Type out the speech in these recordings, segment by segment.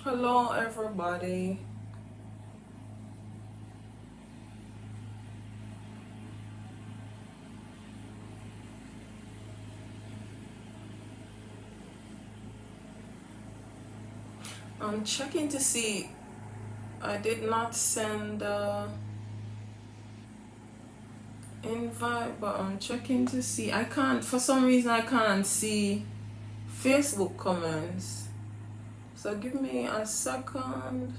Hello, everybody. I'm checking to see. I did not send the invite, but I'm checking to see. I can't, for some reason, I can't see Facebook comments. So give me a second.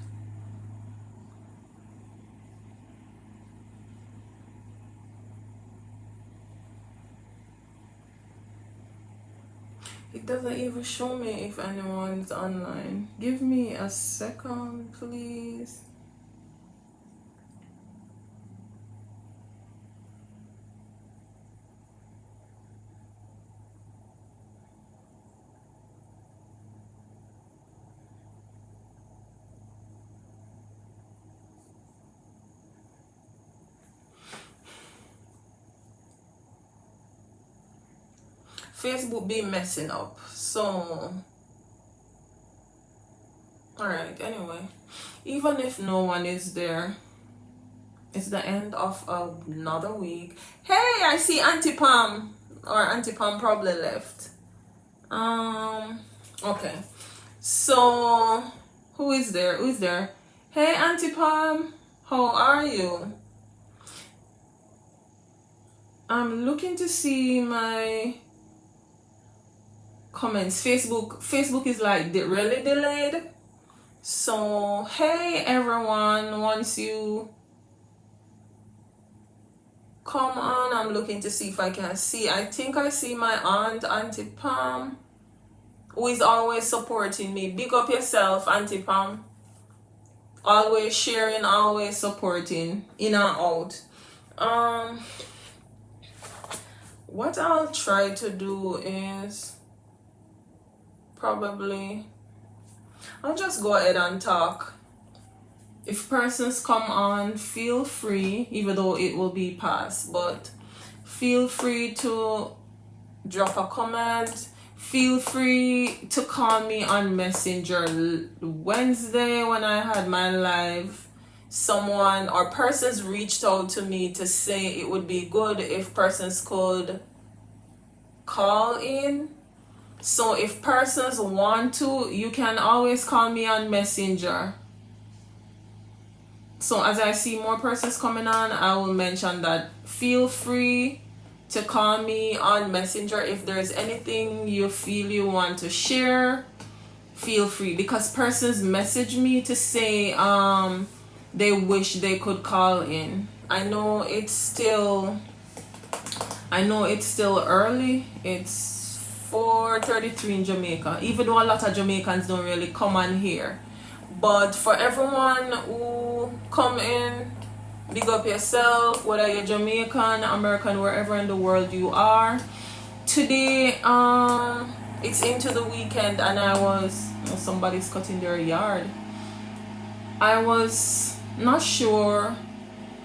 It doesn't even show me if anyone's online. Give me a second, please. Facebook be messing up. So, alright, anyway. Even if no one is there, it's the end of another week. Hey, I see Auntie Pam. Or Auntie Pam probably left. Okay. So, who is there? Who is there? Hey, Auntie Pam. How are you? I'm looking to see my comments. Facebook is like really delayed. So hey everyone, once you come on, I'm looking to see if I can see. I think I see my aunt, Auntie Pam, who is always supporting me. Big up yourself, Auntie Pam. Always sharing, always supporting, in and out. What I'll try to do is probably I'll just go ahead and talk. If persons come on, feel free, even though it will be past, but feel free to drop a comment. Feel free to call me on Messenger. Wednesday when I had my live, someone or persons reached out to me to say it would be good if persons could call in. So if persons want to, you can always call me on Messenger. So as I see more persons coming on, I will mention that. Feel free to call me on Messenger if there's anything you feel you want to share. Feel free, because persons message me to say they wish they could call in. I know it's still early. It's 4:33 in Jamaica, even though a lot of Jamaicans don't really come on here. But for everyone who come in, big up yourself, whether you're Jamaican, American, wherever in the world you are. Today, it's into the weekend and somebody's cutting their yard. I was not sure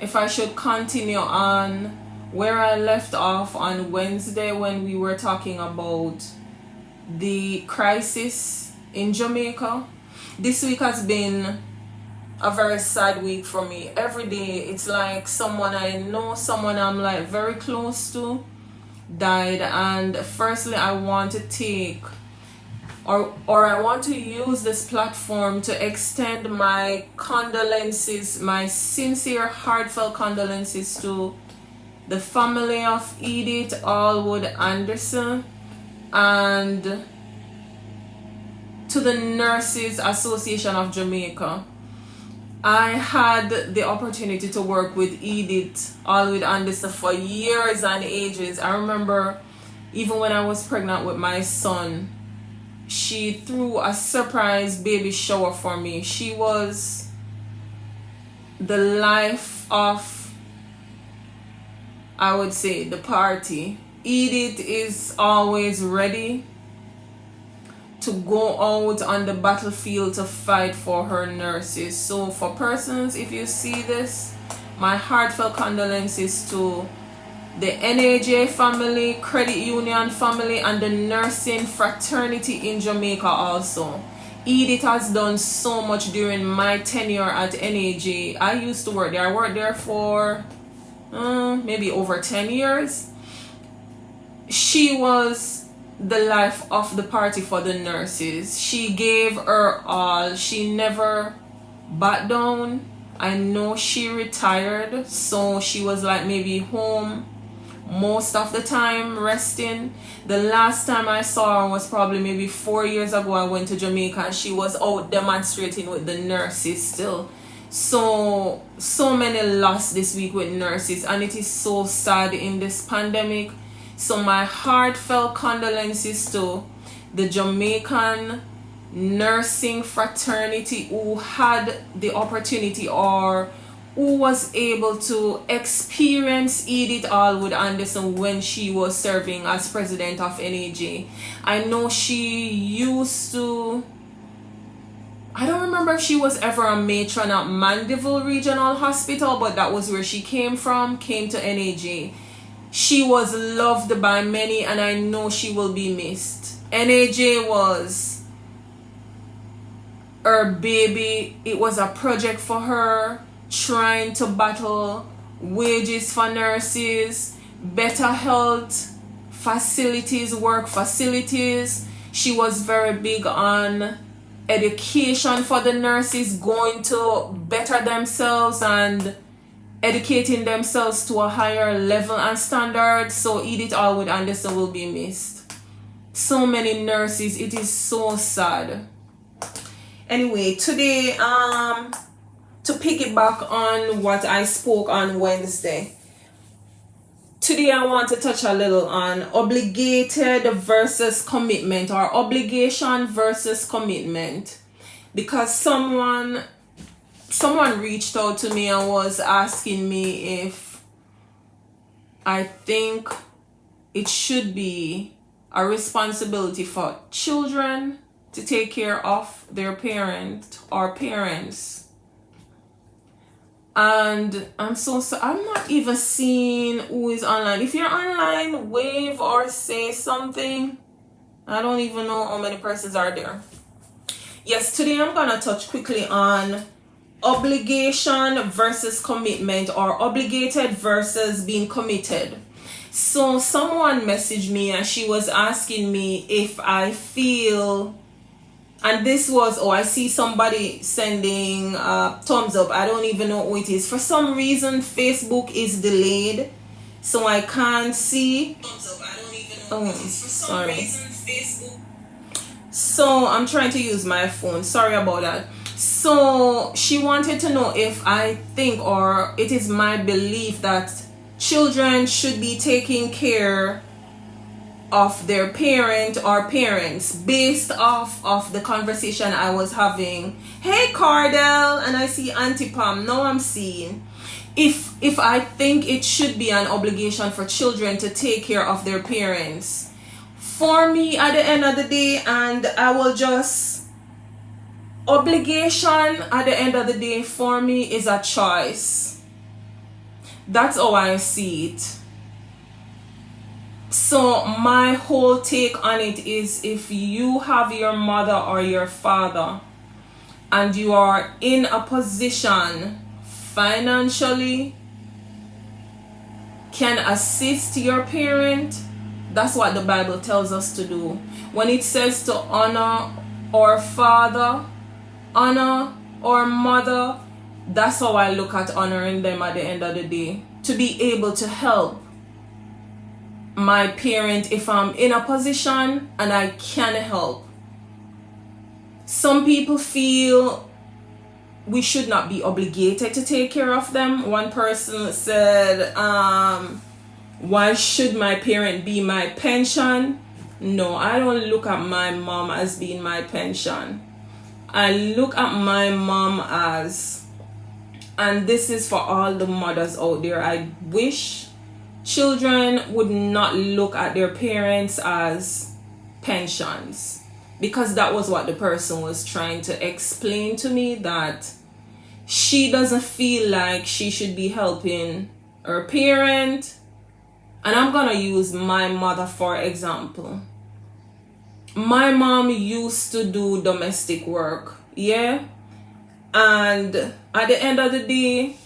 if I should continue on where I left off on Wednesday when we were talking about the crisis in Jamaica. This week has been a very sad week for me. Every day it's like someone I know, someone I'm like very close to died. And firstly, I want to take or I want to use this platform to extend my condolences, my sincere heartfelt condolences to the family of Edith Allwood Anderson and to the Nurses Association of Jamaica. I had the opportunity to work with Edith Allwood Anderson for years and ages. I remember even when I was pregnant with my son, she threw a surprise baby shower for me. She was the life of, I would say, the party. Edith is always ready to go out on the battlefield to fight for her nurses. So for persons, if you see this, my heartfelt condolences to the NAJ family, credit union family, and the nursing fraternity in Jamaica also. Edith has done so much during my tenure at NAJ. I used to work there. I worked there for maybe over 10 years. She was the life of the party for the nurses. She gave her all. She never backed down. I know she retired, so she was like maybe home most of the time resting. The last time I saw her was probably maybe 4 years ago. I went to Jamaica and she was out demonstrating with the nurses still. So many lost this week with nurses, and it is so sad in this pandemic. So my heartfelt condolences to the Jamaican nursing fraternity who had the opportunity or who was able to experience Edith Allwood Anderson when she was serving as president of NAJ. I know she used to, I don't remember if she was ever a matron at Mandeville Regional Hospital, but that was where she came to NAJ. She was loved by many, and I know she will be missed. NAJ was her baby. It was a project for her, trying to battle wages for nurses, better health facilities, work facilities. She was very big on education for the nurses, going to better themselves and educating themselves to a higher level and standard. So Edith Allwood Anderson will be missed. So many nurses, it is so sad. Anyway, today, to piggyback on what I spoke on Wednesday, today I want to touch a little on obligated versus commitment, or obligation versus commitment, because someone reached out to me and was asking me if I think it should be a responsibility for children to take care of their parent or parents. And I'm not even seeing who is online. If you're online, wave or say something. I don't even know how many persons are there. Yes, today I'm gonna touch quickly on obligation versus commitment, or obligated versus being committed. So someone messaged me and she was asking me if I feel, and this was, I see somebody sending thumbs up. I don't even know who it is. For some reason, Facebook is delayed, so I can't see. Thumbs up. I don't even know who it is. For some reason, Facebook. So I'm trying to use my phone. Sorry about that. So she wanted to know if I think, or it is my belief, that children should be taking care of their parent or parents based off of the conversation I was having. Hey Cardell, and I see Auntie Pam. Now I'm seeing if I think it should be an obligation for children to take care of their parents. For me, at the end of the day, and I will just, obligation at the end of the day for me is a choice. That's how I see it. So my whole take on it is, if you have your mother or your father and you are in a position financially can assist your parent, that's what the Bible tells us to do. When it says to honor our father, honor our mother, that's how I look at honoring them at the end of the day. To be able to help my parent if I'm in a position and I can help. Some people feel we should not be obligated to take care of them. One person said, why should my parent be my pension? No, I don't look at my mom as being my pension. I look at my mom as, and this is for all the mothers out there, I wish children would not look at their parents as pensions, because that was what the person was trying to explain to me, that she doesn't feel like she should be helping her parent. And I'm gonna use my mother for example. my mom used to do domestic work, yeah, and at the end of the day,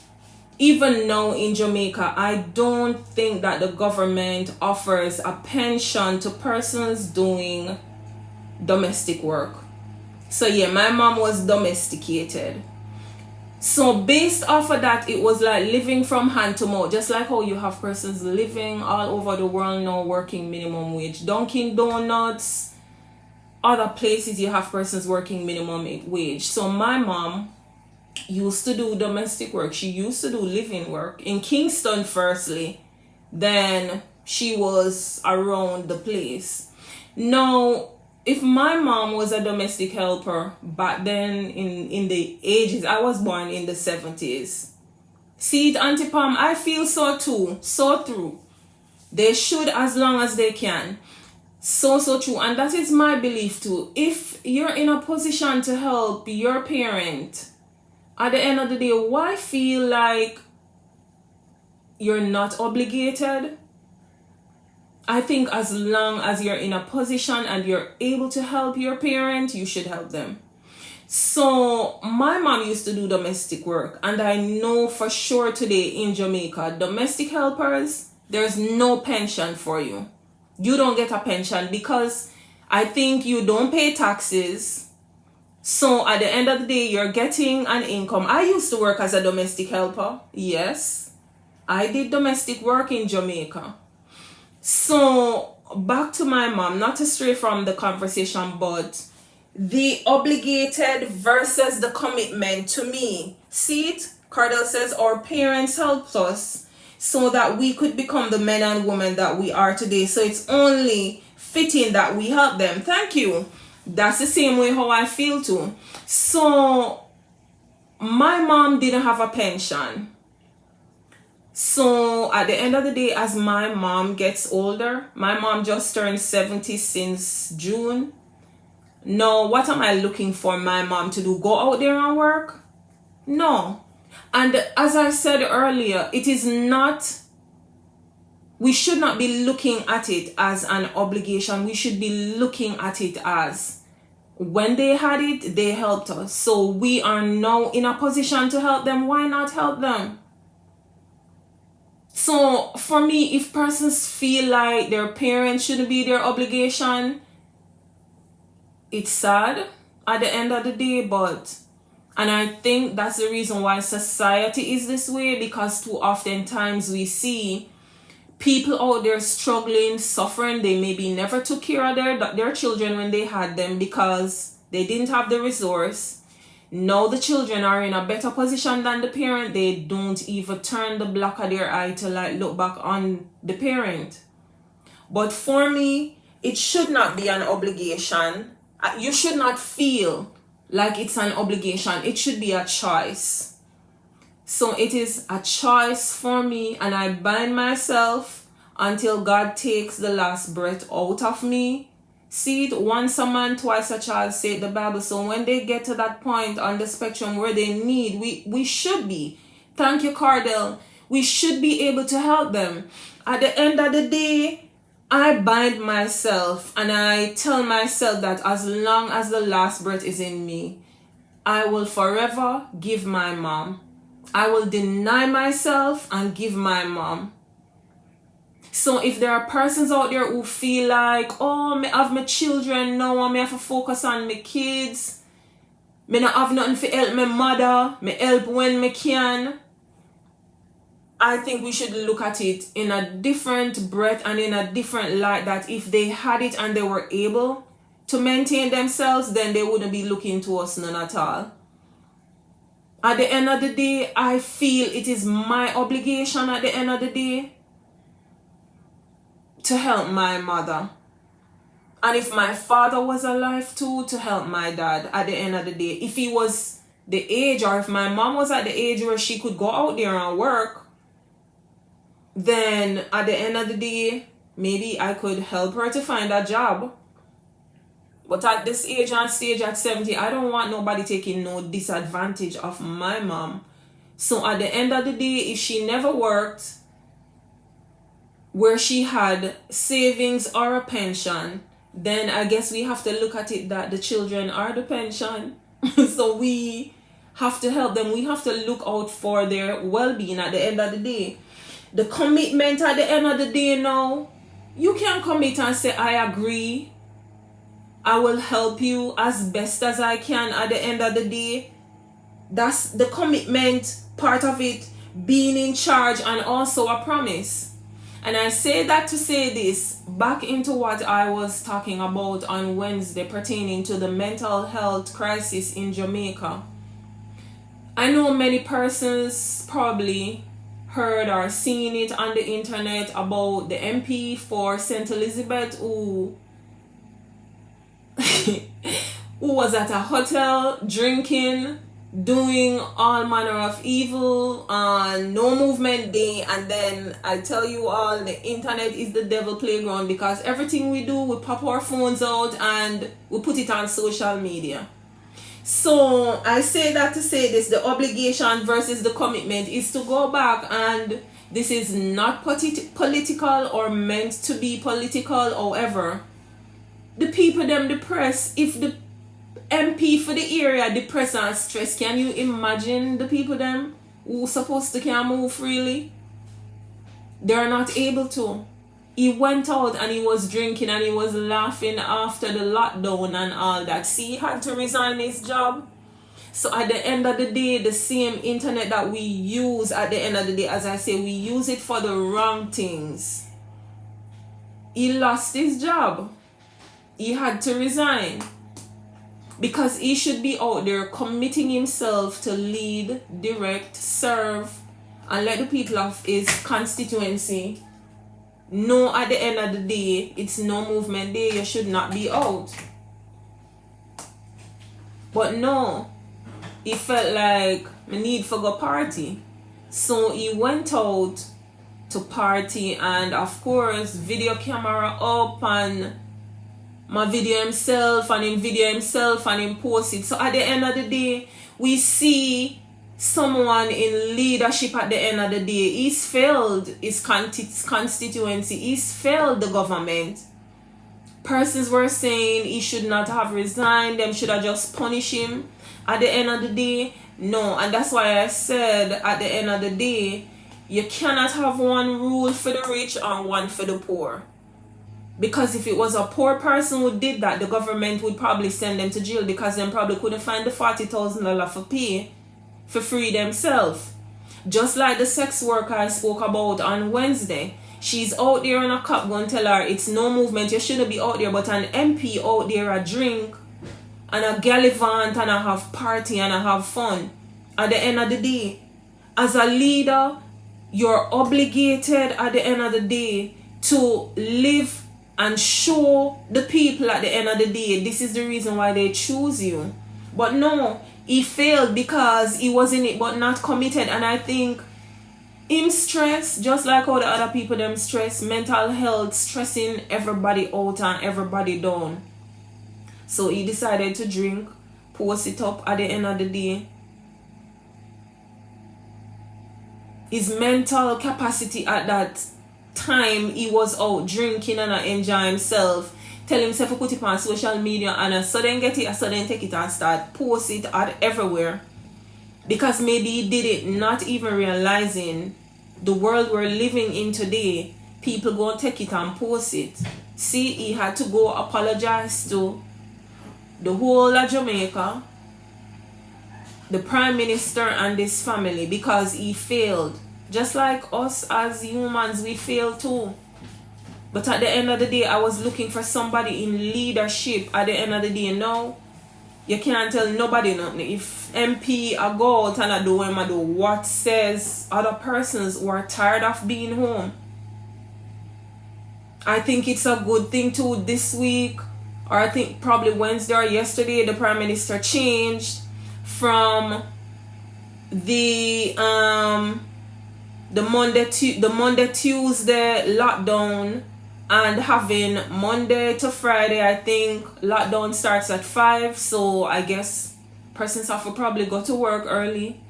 even now in Jamaica, I don't think that the government offers a pension to persons doing domestic work. So yeah, my mom was domesticated. So based off of that, it was like living from hand to mouth, just like how you have persons living all over the world now working minimum wage. Dunkin' Donuts, other places you have persons working minimum wage. So my mom used to do domestic work. She used to do living work in Kingston firstly, then she was around the place. Now, if my mom was a domestic helper back then in the ages, I was born in the 70s. See it, Auntie Pam, I feel so too, so true. They should as long as they can. So true. And that is my belief too. If you're in a position to help your parent, at the end of the day, why feel like you're not obligated? I think as long as you're in a position and you're able to help your parent, you should help them. So my mom used to do domestic work, and I know for sure today in Jamaica, domestic helpers, there's no pension for you. You don't get a pension because I think you don't pay taxes. So at the end of the day, you're getting an income. I used to work as a domestic helper. Yes, I did domestic work in Jamaica. So back to my mom, not to stray from the conversation, but the obligated versus the commitment to me. See it? Cardell says our parents helped us so that we could become the men and women that we are today. So it's only fitting that we help them. Thank you. That's the same way how I feel too. So my mom didn't have a pension. So at the end of the day, as my mom gets older, my mom just turned 70 since June. Now, what am I looking for my mom to do? Go out there and work? No. And as I said earlier, it is not, we should not be looking at it as an obligation. We should be looking at it as when they had it, they helped us. So we are now in a position to help them. Why not help them? So for me, if persons feel like their parents shouldn't be their obligation, it's sad at the end of the day, and I think that's the reason why society is this way, because too often times we see people out there struggling, suffering. They maybe never took care of their children when they had them because they didn't have the resource. Now the children are in a better position than the parent. They don't even turn the black of their eye to like look back on the parent. But for me, it should not be an obligation. You should not feel like it's an obligation. It should be a choice. So it is a choice for me, and I bind myself until God takes the last breath out of me. See it, once a man, twice a child, said the Bible. So when they get to that point on the spectrum where they need, we should be. Thank you, Cardell. We should be able to help them. At the end of the day, I bind myself and I tell myself that as long as the last breath is in me, I will forever give my mom. I will deny myself and give my mom. So if there are persons out there who feel like, oh, me have my children now, me have to focus on my kids, me not have nothing to help my mother, me help when me can, I think we should look at it in a different breath and in a different light, that if they had it and they were able to maintain themselves, then they wouldn't be looking to us none at all. At the end of the day, I feel it is my obligation at the end of the day to help my mother. And if my father was alive too, to help my dad at the end of the day. If he was the age, or if my mom was at the age where she could go out there and work, then at the end of the day, maybe I could help her to find a job. But at this age and stage at 70, I don't want nobody taking no disadvantage of my mom. So at the end of the day, if she never worked, where she had savings or a pension, then I guess we have to look at it that the children are the pension. So we have to help them. We have to look out for their well-being at the end of the day. The commitment at the end of the day now, you can commit and say, I agree, I will help you as best as I can at the end of the day. That's the commitment part of it, being in charge, and also a promise. And I say that to say this, back into what I was talking about on Wednesday pertaining to the mental health crisis in Jamaica. I know many persons probably heard or seen it on the internet about the MP for St. Elizabeth who was at a hotel drinking, doing all manner of evil on No Movement Day. And then I tell you all, the internet is the devil playground, because everything we do, we pop our phones out and we put it on social media. So I say that to say this, the obligation versus the commitment is to go back, and this is not political or meant to be political. However, the people them depressed, if the MP for the area depressed and stressed, can you imagine the people them who supposed to can move freely? They're not able to. He went out and he was drinking and he was laughing after the lockdown and all that. See, he had to resign his job. So at the end of the day, the same internet that we use at the end of the day, as I say, we use it for the wrong things. He lost his job. He had to resign. Because he should be out there committing himself to lead, direct, serve, and let the people of his constituency know at the end of the day, it's No Movement Day, you should not be out. But no, he felt like I need for go party. So he went out to party, and of course, video camera up, and my video himself, and him video himself, and him post it. So at the end of the day, we see someone in leadership at the end of the day. He's failed his constituency. He's failed the government. Persons were saying he should not have resigned. Them should have just punished him. At the end of the day, no. And that's why I said at the end of the day, you cannot have one rule for the rich and one for the poor. Because if it was a poor person who did that, the government would probably send them to jail, because them probably couldn't find the $40,000 for pay for free themselves. Just like the sex worker I spoke about on Wednesday. She's out there and a cop going to tell her it's No Movement, you shouldn't be out there. But an MP out there a drink and a gallivant and a have party and a have fun. At the end of the day, as a leader, you're obligated at the end of the day to live and show the people at the end of the day this is the reason why they choose you. But no, he failed because he was in it but not committed. And I think him stress, just like how the other people them stress, mental health, stressing everybody out and everybody down. So he decided to drink, post it up at the end of the day. His mental capacity at that time, he was out drinking and enjoy himself, tell himself to put it on social media, and I suddenly get it, I suddenly take it and start post it at everywhere. Because maybe he did it not even realizing the world we're living in today, people go and take it and post it. See, he had to go apologize to the whole of Jamaica, the Prime Minister and his family, because he failed. Just like us as humans, we fail too. But at the end of the day, I was looking for somebody in leadership. At the end of the day, no, you can't tell nobody nothing. If MP a go out and I do him, I do what says other persons who are tired of being home. I think it's a good thing too this week, or I think probably Wednesday or yesterday, the Prime Minister changed from the Monday Tuesday lockdown, and having Monday to Friday. I think lockdown starts at 5, so I guess persons have to probably go to work early,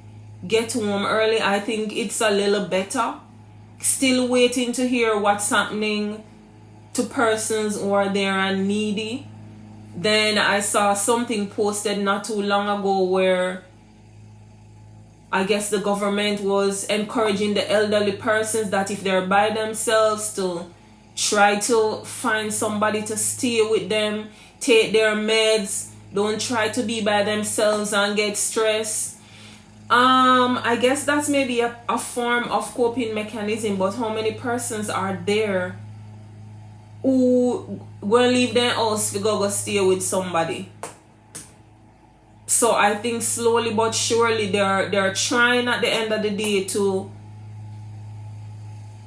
get home early. I think it's a little better. Still waiting to hear what's happening to persons who are there and needy. Then I saw something posted not too long ago where I guess the government was encouraging the elderly persons that if they're by themselves to try to find somebody to stay with them, take their meds, don't try to be by themselves and get stressed. I guess that's maybe a form of coping mechanism, but how many persons are there who will leave their house to go stay with somebody? So I think slowly but surely they're trying at the end of the day to,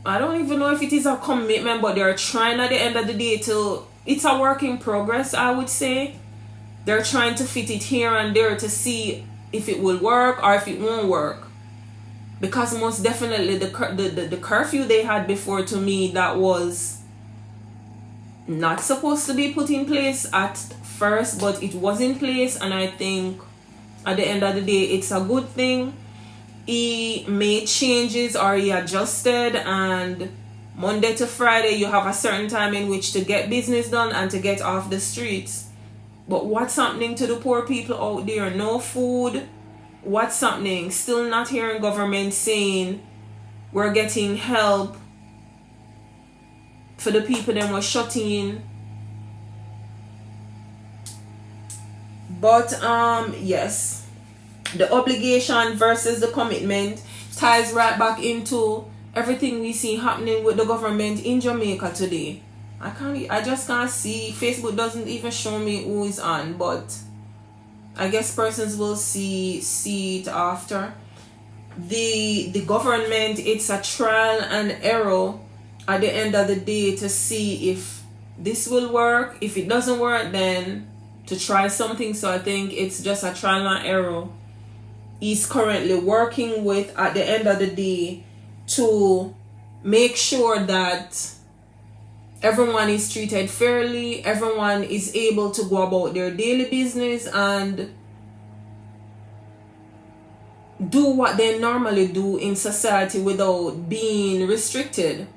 I don't even know if it is a commitment, but they're trying at the end of the day to, it's a work in progress, I would say. They're trying to fit it here and there to see if it will work or if it won't work. Because most definitely the curfew they had before, to me, that was not supposed to be put in place at first, but it was in place, and I think at the end of the day it's a good thing. He made changes, or he adjusted, and Monday to Friday you have a certain time in which to get business done and to get off the streets. But what's happening to the poor people out there? No food. What's happening? Still not hearing government saying we're getting help for the people that were shut in. But yes, the obligation versus the commitment ties right back into everything we see happening with the government in Jamaica today. I just can't see. Facebook doesn't even show me who is on, but I guess persons will see it after. The government, it's a trial and error at the end of the day to see if this will work. If it doesn't work, then to try something. So I think it's just a trial and error he's currently working with at the end of the day to make sure that everyone is treated fairly, everyone is able to go about their daily business and do what they normally do in society without being restricted.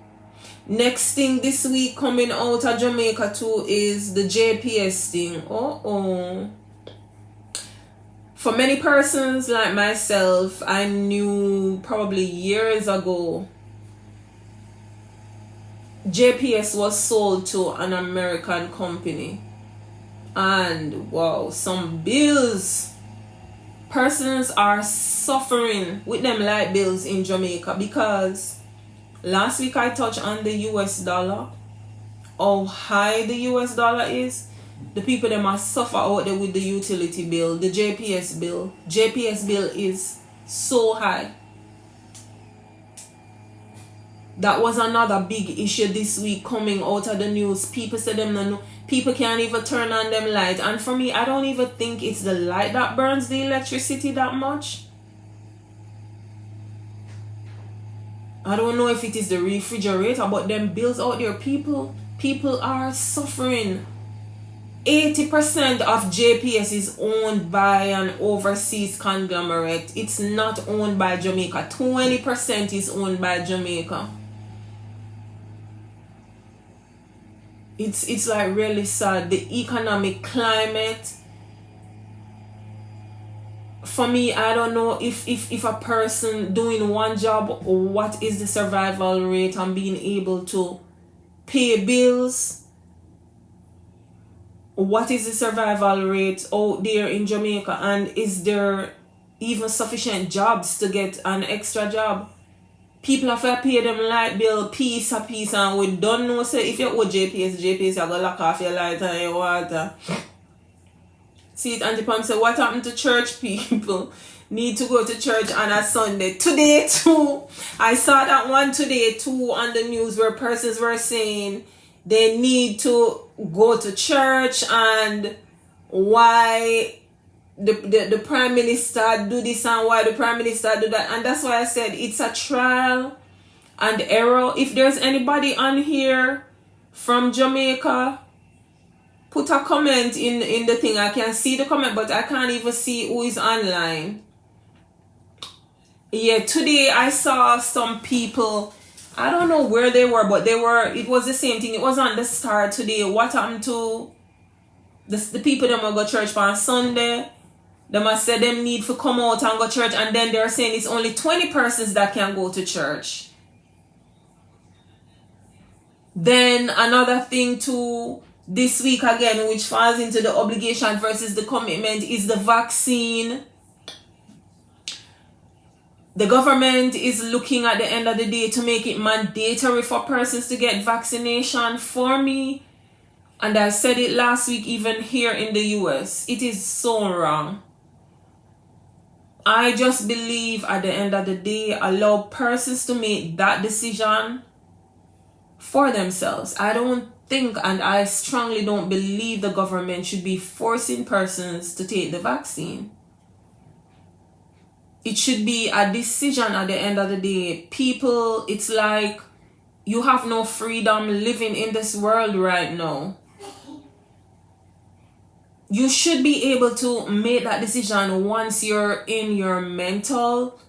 Next thing this week coming out of Jamaica too is the JPS thing. For many persons like myself, I knew probably years ago JPS was sold to an American company, and wow, some bills. Persons are suffering with them light bills in Jamaica because last week I touched on the US dollar, how high the US dollar is. The people that must suffer out there with the utility bill, the JPS bill. JPS bill is so high. That was another big issue this week coming out of the news. People said them no, people can't even turn on them light. And for me, I don't even think it's the light that burns the electricity that much. I don't know if it is the refrigerator, but them bills out there, people are suffering. 80% of JPS is owned by an overseas conglomerate. It's not owned by Jamaica. 20% is owned by Jamaica. It's like really sad. The economic climate, for me, I don't know if a person doing one job, what is the survival rate and being able to pay bills. What is the survival rate out there in Jamaica, and is there even sufficient jobs to get an extra job? People have to pay them light bill piece a piece, and we don't know, say if you owe JPS you go lock off your light and your water. See it, Auntie Pam say, what happened to church people? Need to go to church on a Sunday. Today too, I saw that one today too on the news where persons were saying they need to go to church, and why the prime minister do this and why the prime minister do that. And that's why I said it's a trial and error. If there's anybody on here from Jamaica, put a comment in the thing. I can see the comment, but I can't even see who is online. Yeah, today I saw some people I don't know where they were, but it was the same thing. It was on the Star today. What happened to the people that will go church on Sunday? They must say them need to come out and go church, and then they're saying it's only 20 persons that can go to church. Then another thing too, this week again, which falls into the obligation versus the commitment, is the vaccine. The government is looking at the end of the day to make it mandatory for persons to get vaccination. For me, and I said it last week even here in the US, it is so wrong. I just believe at the end of the day, allow persons to make that decision for themselves. I don't think, and I strongly don't believe, the government should be forcing persons to take the vaccine. It should be a decision at the end of the day. People, it's like you have no freedom living in this world right now. You should be able to make that decision once you're in your mental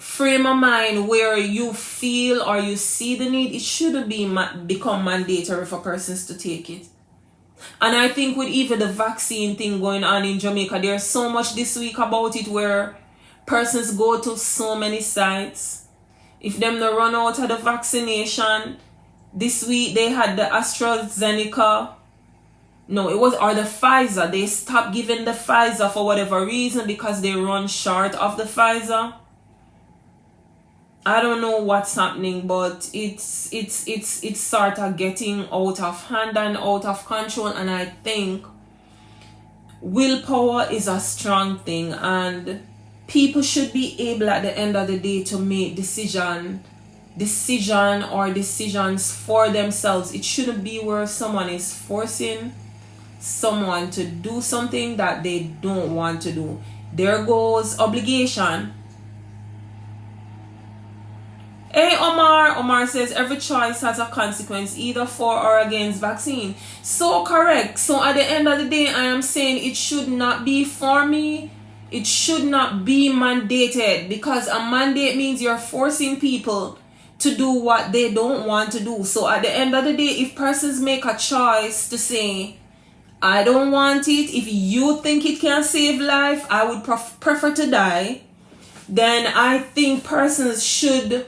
frame of mind where you feel or you see the need. It shouldn't become mandatory for persons to take it. And I think with even the vaccine thing going on in Jamaica, there's so much this week about it where persons go to so many sites. If them not run out of the vaccination, this week they had the AstraZeneca. No, it was, or the Pfizer. They stopped giving the Pfizer for whatever reason because they run short of the Pfizer. I don't know what's happening, but it's sort of getting out of hand and out of control. And I think willpower is a strong thing, and people should be able at the end of the day to make decisions for themselves. It shouldn't be where someone is forcing someone to do something that they don't want to do. There goes obligation. Hey Omar says every choice has a consequence, either for or against vaccine. So correct. So at the end of the day, I am saying it should not be for me. It should not be mandated, because a mandate means you're forcing people to do what they don't want to do. So at the end of the day, if persons make a choice to say, I don't want it, if you think it can save life, I would prefer to die, then I think persons should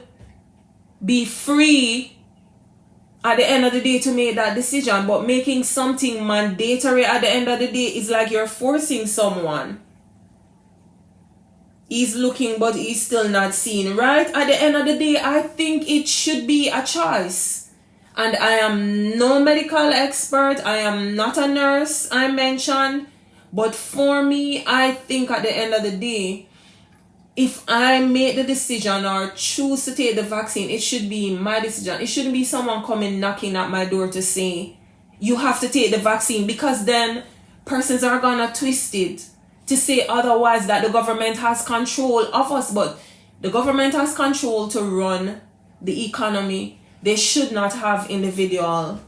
be free at the end of the day to make that decision. But making something mandatory at the end of the day is like you're forcing someone. He's looking but he's still not seen, right? At the end of the day, I think it should be a choice. And I am no medical expert. I am not a nurse, I mentioned. But for me, I think at the end of the day, if I make the decision or choose to take the vaccine, it should be my decision. It shouldn't be someone coming knocking at my door to say, you have to take the vaccine, because then persons are gonna twist it to say otherwise, that the government has control of us. But the government has control to run the economy. They should not have individual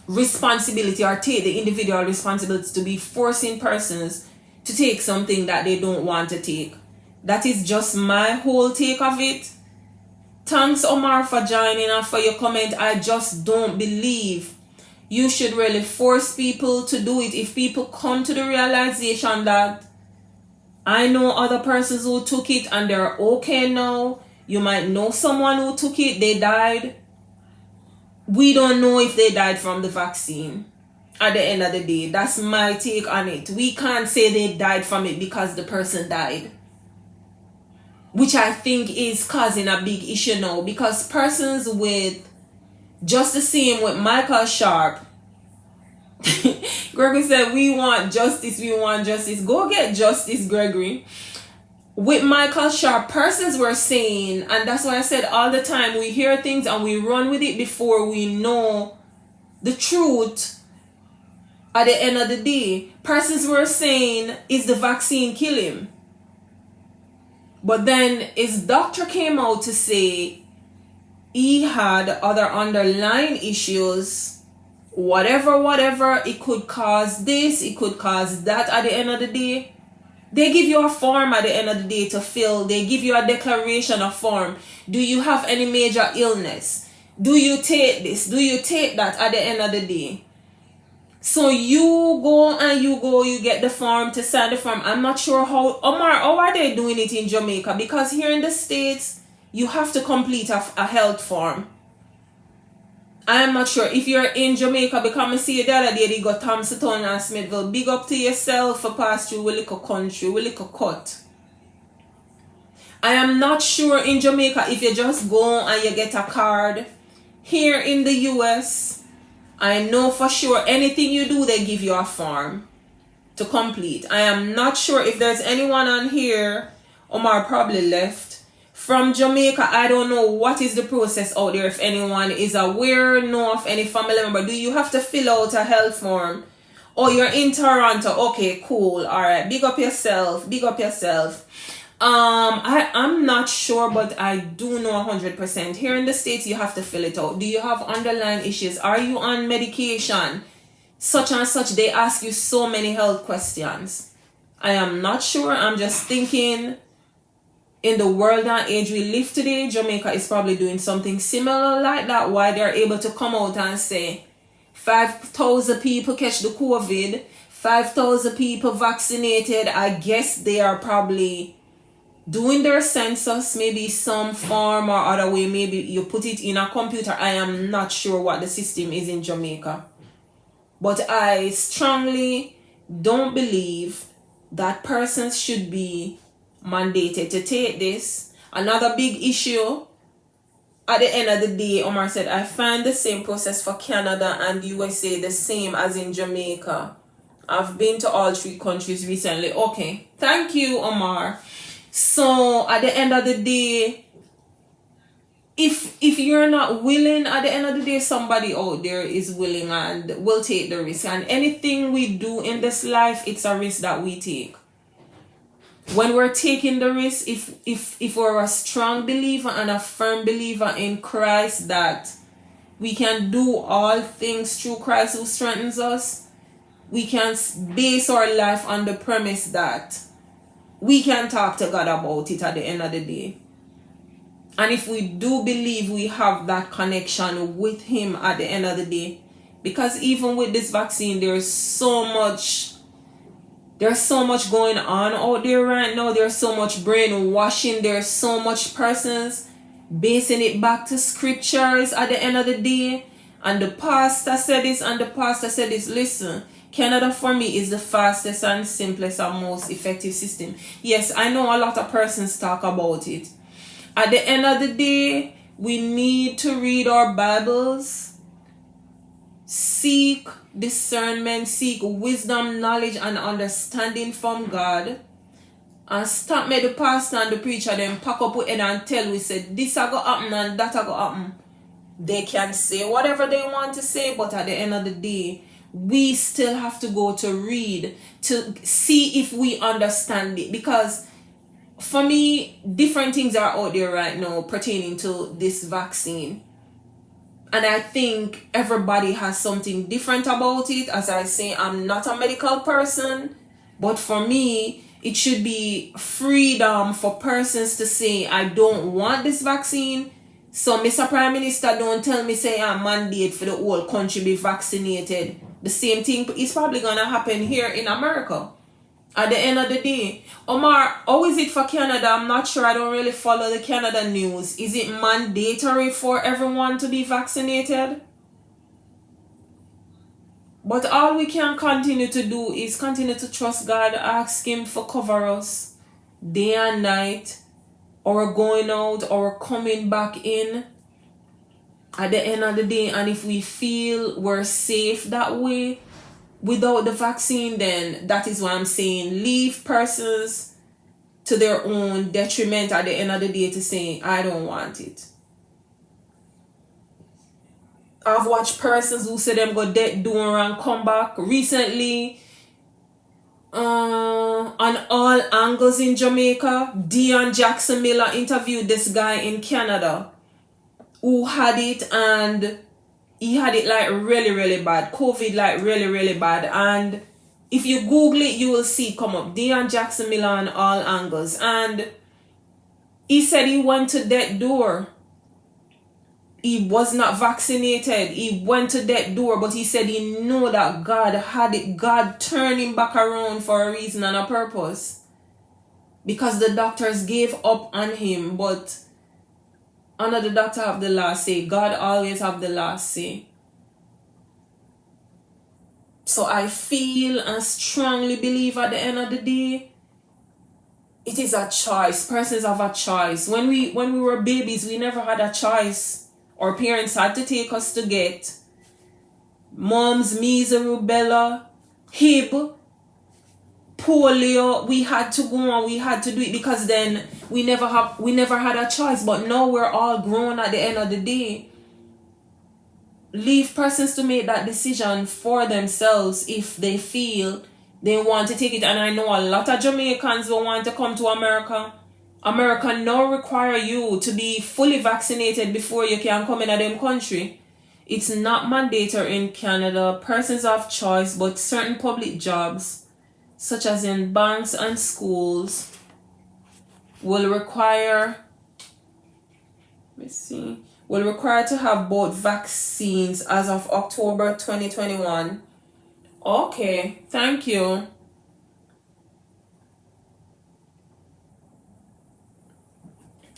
responsibility or take the individual responsibility to be forcing persons to take something that they don't want to take. That is just my whole take of it. Thanks Omar for joining and for your comment. I just don't believe you should really force people to do it. If people come to the realization that I know other persons who took it and they're okay now. You might know someone who took it, they died. We don't know if they died from the vaccine. At the end of the day, that's my take on it. We can't say they died from it because the person died, which I think is causing a big issue now, because persons with just the same with Michael Sharp. Gregory said, we want justice. Go get justice, Gregory. With Michael Sharp, persons were saying, and that's why I said all the time, we hear things and we run with it before we know the truth. At the end of the day, persons were saying, is the vaccine kill him? But then his doctor came out to say he had other underlying issues, whatever, it could cause this, it could cause that at the end of the day. They give you a form at the end of the day to fill. They give you a declaration of form. Do you have any major illness? Do you take this? Do you take that at the end of the day? So you go, you get the form to sign the form. I'm not sure how are they doing it in Jamaica? Because here in the States, you have to complete a health form. I am not sure if you're in Jamaica, because I see the other day they got Thompson and Smithville. Big up to yourself for pass through a little country, a little cut. I am not sure in Jamaica if you just go and you get a card. Here in the US, I know for sure anything you do, they give you a form to complete. I am not sure if there's anyone on here, Omar probably left, from Jamaica. I don't know what is the process out there. If anyone is aware, know of any family member, do you have to fill out a health form? Or you're in Toronto, okay, cool, all right, big up yourself, big up yourself. I'm not sure, but I do know 100%. Here in the States, you have to fill it out. Do you have underlying issues? Are you on medication? Such and such. They ask you so many health questions. I am not sure. I'm just thinking, in the world and age we live today, Jamaica is probably doing something similar like that. Why they're able to come out and say 5,000 people catch the COVID, 5,000 people vaccinated. I guess they are probably doing their census, maybe some form or other way. Maybe you put it in a computer. I am not sure what the system is in Jamaica. But I strongly don't believe that persons should be mandated to take this. Another big issue, at the end of the day, Omar said, I find the same process for Canada and USA the same as in Jamaica. I've been to all 3 countries recently. Okay, thank you, Omar. So at the end of the day, if you're not willing, at the end of the day, somebody out there is willing and will take the risk. And anything we do in this life, it's a risk that we take. When we're taking the risk, if we're a strong believer and a firm believer in Christ, that we can do all things through Christ who strengthens us, we can base our life on the premise that we can talk to God about it at the end of the day. And if we do believe we have that connection with Him at the end of the day, because even with this vaccine, there's so much going on out there right now. There's so much brainwashing. There's so much persons basing it back to scriptures at the end of the day. And the pastor said this and the pastor said this. Listen, Canada for me is the fastest and simplest and most effective system. Yes, I know a lot of persons talk about it. At the end of the day, we need to read our Bibles, seek discernment, seek wisdom, knowledge, and understanding from God, and stop make the pastor and the preacher them pack up with it and tell we said this a go happen and that a go happen. They can say whatever they want to say, but at the end of the day, we still have to go to read to see if we understand it. Because for me, different things are out there right now pertaining to this vaccine. And I think everybody has something different about it. As I say, I'm not a medical person, but for me, it should be freedom for persons to say, I don't want this vaccine. So, Mr. Prime Minister, don't tell me, say, I'm mandate for the whole country be vaccinated. The same thing is probably going to happen here in America. At the end of the day, Omar, how is it for Canada? I'm not sure. I don't really follow the Canada news. Is it mandatory for everyone to be vaccinated? But all we can continue to do is continue to trust God, ask Him for cover us day and night, or going out or coming back in at the end of the day. And if we feel we're safe that way without the vaccine, then that is why I'm saying leave persons to their own detriment at the end of the day to say, I don't want it. I've watched persons who say them go dead doing and come back recently. On all angles in Jamaica, Dion Jackson Miller interviewed this guy in Canada who had it, and he had it like really, really bad. COVID like really, really bad. And If you Google it, you will see come up Deion Jackson Miller on all angles. And he said he went to that door. He was not vaccinated. He went to that door, but he said he knew that God had it. God turned him back around for a reason and a purpose. Because the doctors gave up on him, but another doctor have the last say. God always have the last say. So I feel and strongly believe at the end of the day, it is a choice. Persons have a choice. When we were babies, we never had a choice. Our parents had to take us to get mumps, measles, rubella, Hib, polio. We had to go on. We had to do it because then we never had a choice. But now we're all grown at the end of the day. Leave persons to make that decision for themselves if they feel they want to take it. And I know a lot of Jamaicans will want to come to America. America now require you to be fully vaccinated before you can come in a them country. It's not mandatory in Canada. Persons have choice, but certain public jobs, such as in banks and schools, will require to have both vaccines as of October 2021. Okay, thank you.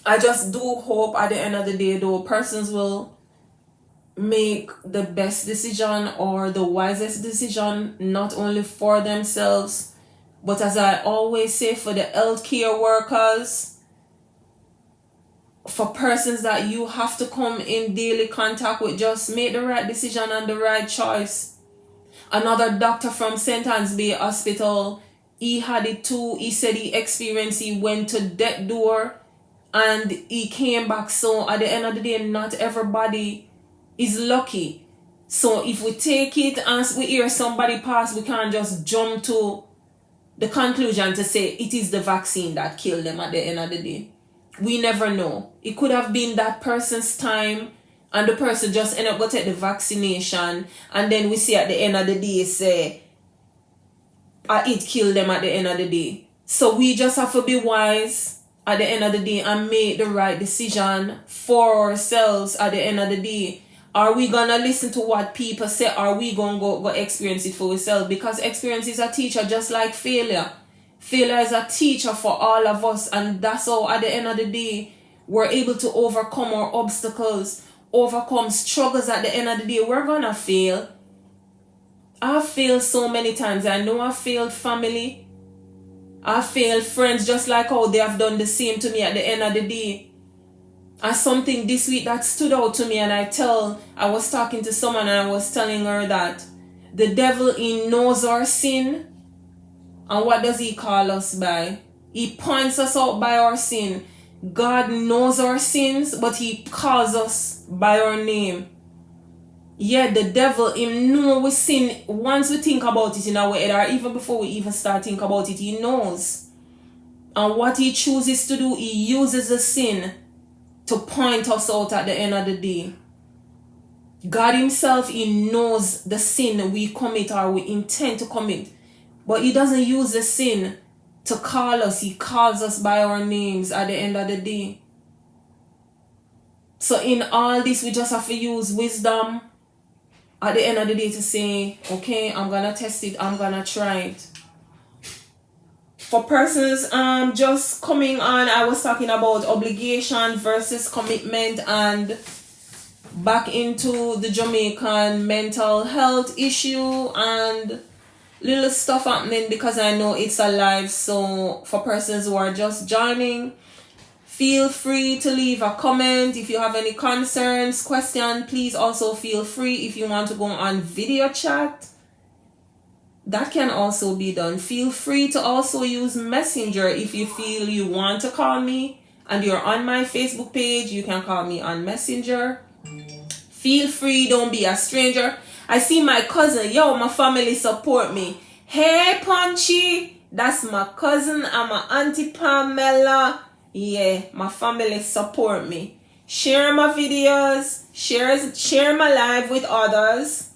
I just do hope at the end of the day, though, persons will make the best decision or the wisest decision, not only for themselves, but as I always say, for the healthcare workers, for persons that you have to come in daily contact with. Just make the right decision and the right choice. Another doctor from St. Anne's Bay Hospital, he had it too. He said he went to that door and he came back. So at the end of the day, not everybody is lucky. So if we take it and we hear somebody pass, we can't just jump to the conclusion to say it is the vaccine that killed them at the end of the day. We never know. It could have been that person's time and the person just end up go take the vaccination, and then we see at the end of the day say it killed them at the end of the day. So we just have to be wise at the end of the day and make the right decision for ourselves at the end of the day. Are we gonna listen to what people say? Are we gonna go experience it for ourselves? Because experience is a teacher, just like failure. Failure is a teacher for all of us, and that's how at the end of the day we're able to overcome our obstacles, overcome struggles. At the end of the day, we're gonna fail. I've failed so many times. I know I failed family. I failed friends, just like how they have done the same to me at the end of the day. And something this week that stood out to me, and I was talking to someone and I was telling her that the devil, he knows our sin. And what does he call us by? He points us out by our sin. God knows our sins, but he calls us by our name. Yet the devil, he knows we sin. Once we think about it in our head, or even before we even start thinking about it, he knows. And what he chooses to do, he uses the sin to point us out at the end of the day. God himself, he knows the sin we commit or we intend to commit. But he doesn't use the sin to call us. He calls us by our names at the end of the day. So in all this, we just have to use wisdom at the end of the day to say, okay, I'm going to test it. I'm going to try it. For persons just coming on, I was talking about obligation versus commitment, and back into the Jamaican mental health issue and little stuff happening, because I know it's alive. So for persons who are just joining, feel free to leave a comment. If you have any concerns, question, please also feel free. If you want to go on video chat, that can also be done. Feel free to also use Messenger. If you feel you want to call me and you're on my Facebook page, you can call me on Messenger. Feel free, don't be a stranger. I see my cousin. Yo, my family support me. Hey, Punchy. That's my cousin and my auntie Pamela. Yeah, my family support me. Share my videos. Share my live with others.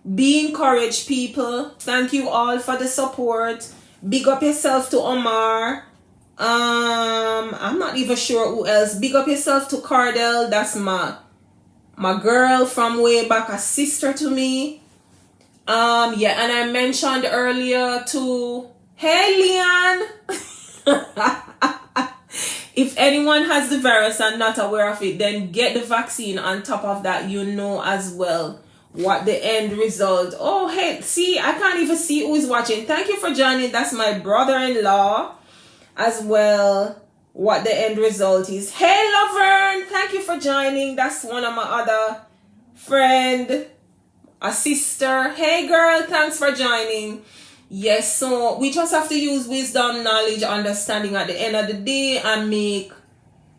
Be encouraged, people. Thank you all for the support. Big up yourself to Omar. I'm not even sure who else. Big up yourself to Cardell. That's my girl from way back, a sister to me. Yeah, and I mentioned earlier to, hey Leon. If anyone has the virus and not aware of it, then get the vaccine. On top of that, you know as well what the end result. Oh, hey, see, I can't even see who is watching. Thank you for joining. That's my brother-in-law as well. What the end result is. Hey, Laverne, thank you for joining. That's one of my other friend, a sister. Hey, girl, thanks for joining. Yes, so we just have to use wisdom, knowledge, understanding at the end of the day and make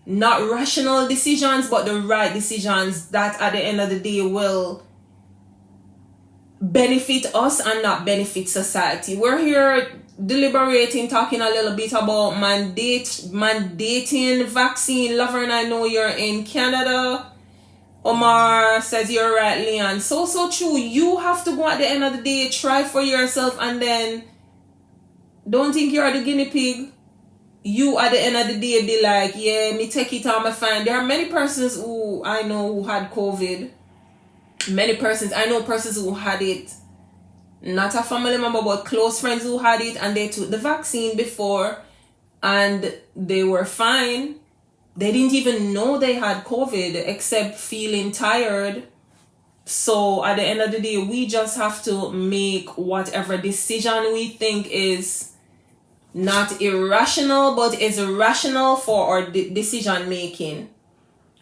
not rational decisions, but the right decisions that at the end of the day will benefit us and not benefit society. We're here deliberating, talking a little bit about mandating vaccine. Lover, and I know you're in Canada. Omar says you're right, Leon. So true. You have to go at the end of the day, try for yourself, and then don't think you're the guinea pig. You at the end of the day be like, yeah, me take it on my fine. There are many persons who I know who had COVID. I know persons who had it. Not a family member, but close friends who had it, and they took the vaccine before and they were fine. They didn't even know they had COVID except feeling tired. So at the end of the day, we just have to make whatever decision we think is not irrational, but is rational for our decision making.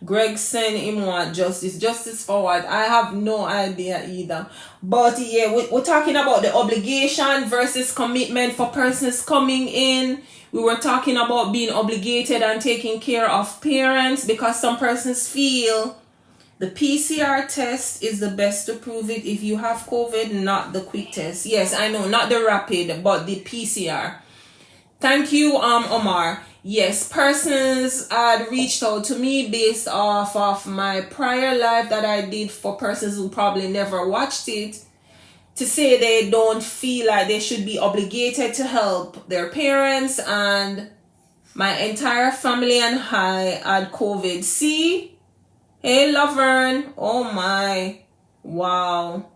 Greg sent him what? Justice for what? I have no idea either. But yeah, we're talking about the obligation versus commitment for persons coming in. We were talking about being obligated and taking care of parents because some persons feel the PCR test is the best to prove it if you have COVID, not the quick test. Yes, I know, not the rapid, but the PCR. Thank you, Omar. Yes, persons had reached out to me based off of my prior live that I did for persons who probably never watched it, to say they don't feel like they should be obligated to help their parents, and my entire family and I had COVID. See? Hey, Laverne. Oh my. Wow.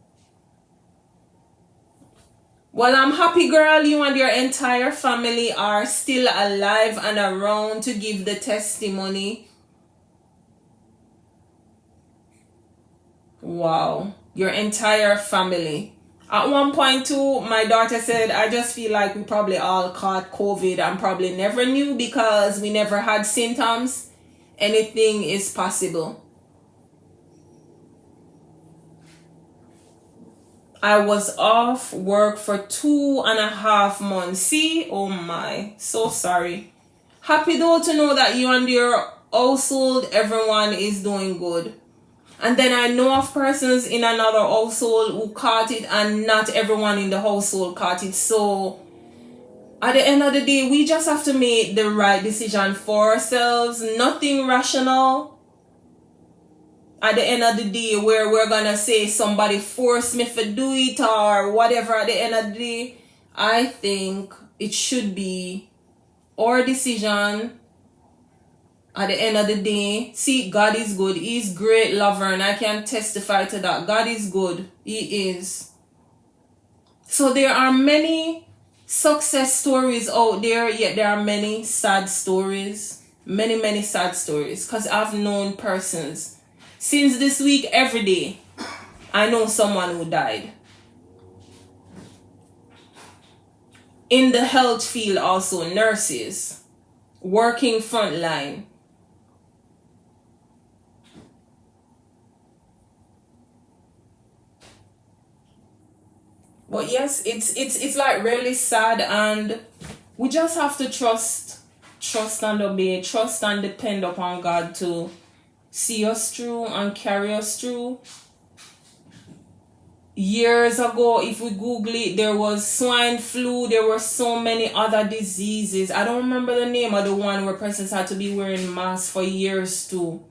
Well, I'm happy, girl. You and your entire family are still alive and around to give the testimony. Wow. Your entire family. At one point too, my daughter said, I just feel like we probably all caught COVID and probably never knew because we never had symptoms. Anything is possible. I was off work for 2.5 months. See? Oh my. So sorry. Happy though to know that you and your household, everyone is doing good. And then I know of persons in another household who caught it and not everyone in the household caught it. So at the end of the day, we just have to make the right decision for ourselves. Nothing rational. At the end of the day, where we're gonna say somebody forced me to do it or whatever. At the end of the day, I think it should be our decision. At the end of the day, see, God is good. He's great, lover, and I can testify to that. God is good. He is. So there are many success stories out there, yet there are many sad stories. Many sad stories. Because I've known persons. Since this week, every day, I know someone who died. In the health field also, nurses, working frontline. But yes, it's like really sad, and we just have to trust and obey, trust and depend upon God to see us through and carry us through. Years ago, if we Google it, there was swine flu, there were so many other diseases. I don't remember the name of the one where persons had to be wearing masks for years too.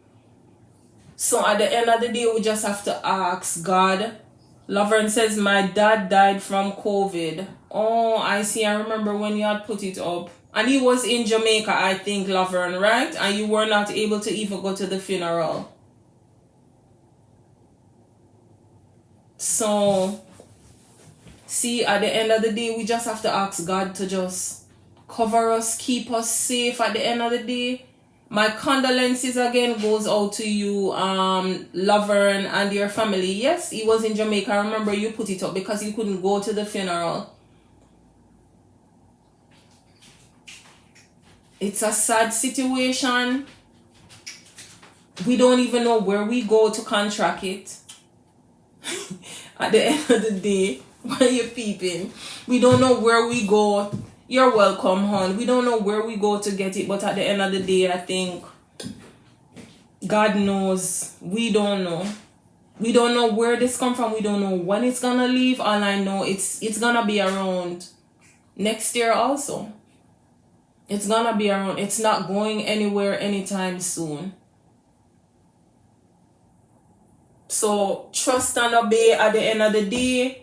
So at the end of the day, we just have to ask God Laverne says, my dad died from COVID. Oh, I see. I remember when you had put it up. And he was in Jamaica, I think, Laverne, right? And you were not able to even go to the funeral. So, see, at the end of the day, we just have to ask God to just cover us, keep us safe at the end of the day. My condolences again goes out to you, Laverne, and your family. Yes, he was in Jamaica. I remember you put it up because you couldn't go to the funeral. It's a sad situation. We don't even know where we go to contract it. At the end of the day, when you're peeping, we don't know where we go. You're welcome, hon. We don't know where we go to get it, but at the end of the day, I think God knows. We don't know. We don't know where this come from. We don't know when it's gonna leave. All I know, it's gonna be around next year also. It's gonna be around. It's not going anywhere anytime soon. So trust and obey at the end of the day.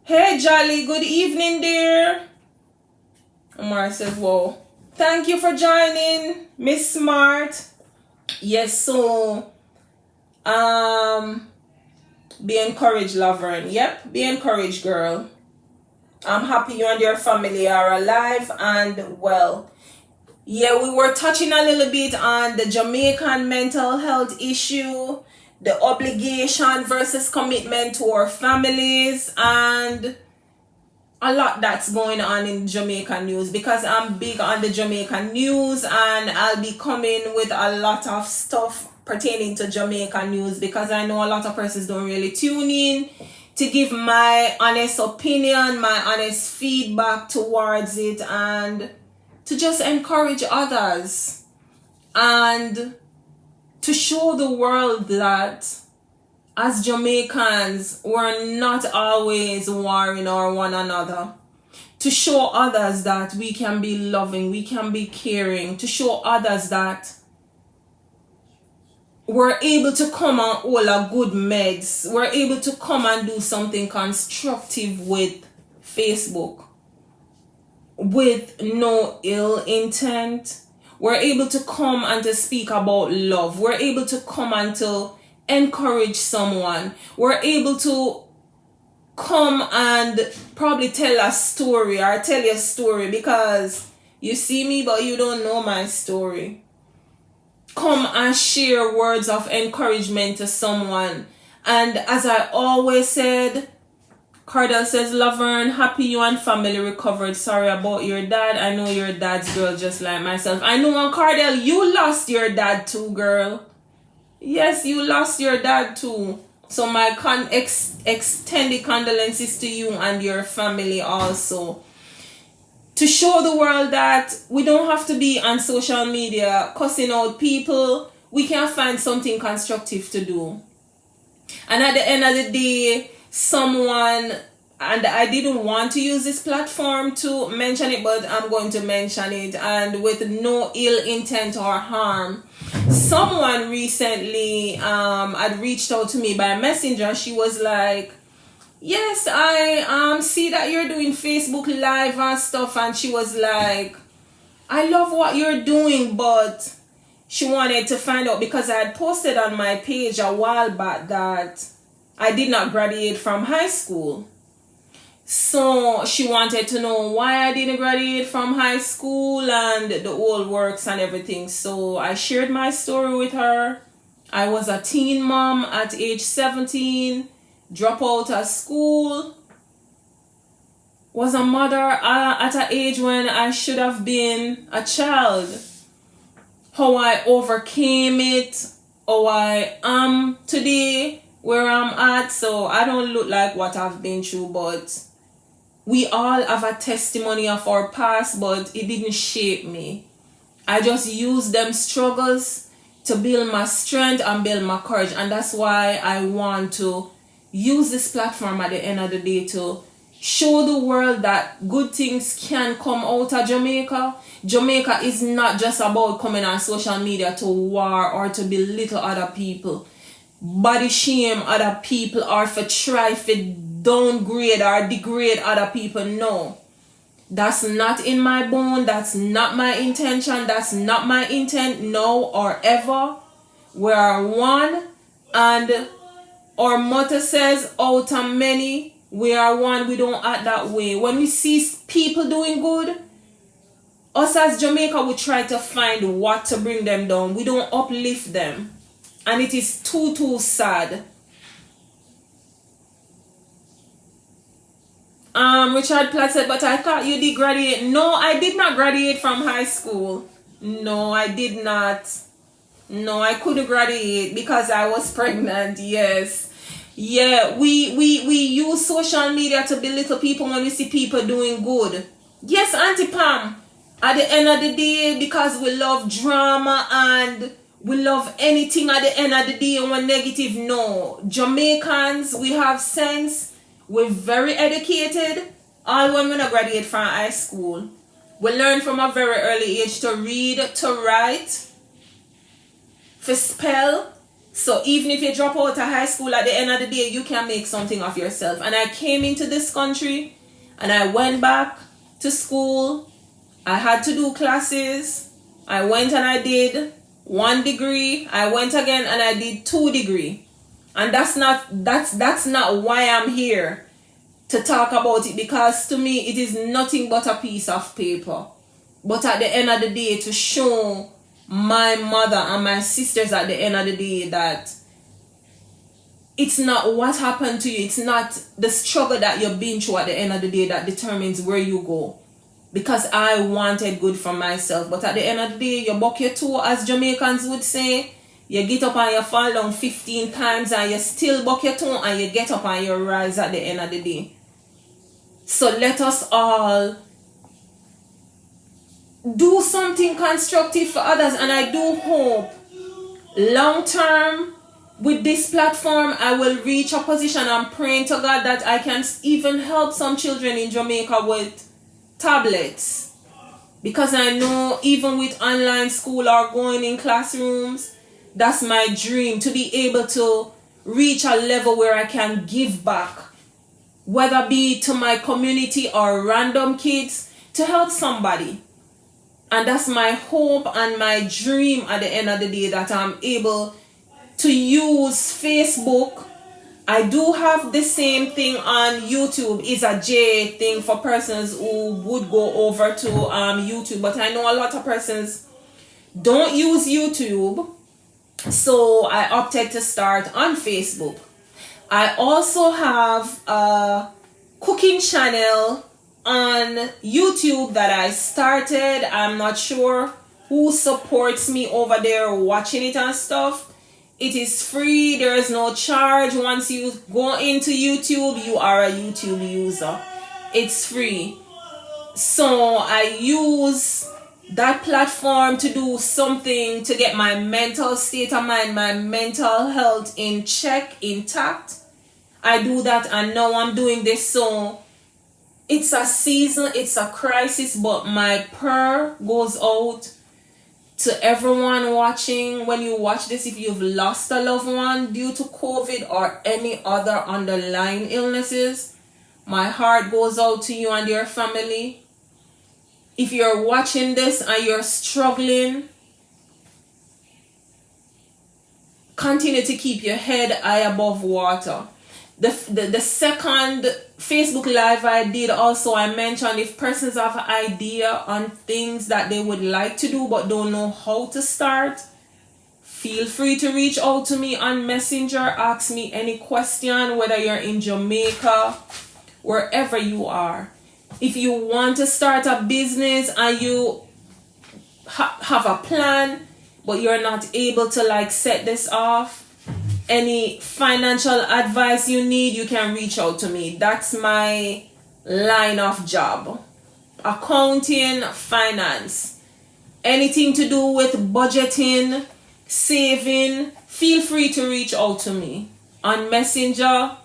Hey Jolly, good evening dear. Omar says, wow. Thank you for joining, Miss Smart. Yes, so be encouraged, Laverne. Yep, be encouraged, girl. I'm happy you and your family are alive and well. Yeah, we were touching a little bit on the Jamaican mental health issue, the obligation versus commitment to our families, and a lot that's going on in Jamaican news, because I'm big on the Jamaican news, and I'll be coming with a lot of stuff pertaining to Jamaican news, because I know a lot of persons don't really tune in to give my honest opinion, my honest feedback towards it, and to just encourage others and to show the world that as Jamaicans, we're not always warring over one another. To show others that we can be loving, we can be caring. To show others that we're able to come on all our good meds. We're able to come and do something constructive with Facebook, with no ill intent. We're able to come and to speak about love. We're able to come and to encourage someone. We're able to come and probably tell a story, or tell your story, because you see me but you don't know my story. Come and share words of encouragement to someone. And as I always said, Cardell says, Laverne, happy you and family recovered. Sorry about your dad. I know your dad's girl just like myself. I know, and Cardell, you lost your dad too, girl. Yes, you lost your dad too. So my extended condolences to you and your family also. To show the world that we don't have to be on social media cussing out people. We can find something constructive to do. And at the end of the day, someone, and I didn't want to use this platform to mention it, but I'm going to mention it, and with no ill intent or harm. Someone recently had reached out to me by messenger. She was like, yes, I see that you're doing Facebook Live and stuff, and she was like, I love what you're doing, but she wanted to find out, because I had posted on my page a while back that I did not graduate from high school. So she wanted to know why I didn't graduate from high school and the whole works and everything. So I shared my story with her. I was a teen mom at age 17, drop out of school, was a mother at an age when I should have been a child. How I overcame it, how I am today, where I'm at. So I don't look like what I've been through, but we all have a testimony of our past, but it didn't shape me. I just used them struggles to build my strength and build my courage. And that's why I want to use this platform at the end of the day to show the world that good things can come out of Jamaica. Jamaica is not just about coming on social media to war or to belittle other people. body shame other people or for try to downgrade or degrade other people. No. That's not in my bone. That's not my intention. That's not my intent now or ever. We are one, and our motto says, out of many, we are one. We don't act that way. When we see people doing good, us as Jamaica, we try to find what to bring them down. We don't uplift them. And it is too sad. Richard Platt said, but I thought you did graduate. No, I did not graduate from high school. No, I did not. No, I couldn't graduate because I was pregnant. Yes. Yeah, we use social media to belittle people when we see people doing good. Yes, Auntie Pam. At the end of the day, because we love drama and we love anything at the end of the day and we're negative. No. Jamaicans, we have sense. We're very educated. All when we graduate from high school. We learn from a very early age to read, to write, to spell. So even if you drop out of high school, at the end of the day, you can make something of yourself. And I came into this country and I went back to school. I had to do classes. I went and I did 1 degree. I went again and I did 2 degrees. And that's not why I'm here to talk about it, because to me it is nothing but a piece of paper. But at the end of the day, to show my mother and my sisters at the end of the day that it's not what happened to you, it's not the struggle that you've been through at the end of the day that determines where you go. Because I wanted good for myself, but at the end of the day, you buck your toe, as Jamaicans would say. You get up and you fall down 15 times and you still buck your toe and you get up and you rise at the end of the day. So let us all do something constructive for others. And I do hope long term with this platform I will reach a position. I'm praying to God that I can even help some children in Jamaica with tablets. Because I know even with online school or going in classrooms, that's my dream, to be able to reach a level where I can give back, whether be to my community or random kids, to help somebody. And that's my hope and my dream at the end of the day, that I'm able to use Facebook. I do have the same thing on YouTube. It's a J thing for persons who would go over to YouTube. But I know a lot of persons don't use YouTube. So I opted to start on Facebook. I also have a cooking channel on YouTube that I started. I'm not sure who supports me over there watching it and stuff. It is free. There is no charge. Once you go into YouTube, you are a YouTube user. It's free. So I use that platform to do something to get my mental state of mind, my mental health in check, intact. I do that, and now I'm doing this. So it's a season, it's a crisis, but my prayer goes out to everyone watching. When you watch this, if you've lost a loved one due to COVID or any other underlying illnesses, my heart goes out to you and your family. If you're watching this and you're struggling, continue to keep your head high above water. The second Facebook Live I did also, I mentioned if persons have an idea on things that they would like to do but don't know how to start, feel free to reach out to me on Messenger. Ask me any question, whether you're in Jamaica, wherever you are. If you want to start a business and you have a plan but you're not able to set this off, any financial advice you need, you can reach out to me. That's my line of job. Accounting, finance, anything to do with budgeting, saving, feel free to reach out to me on Messenger.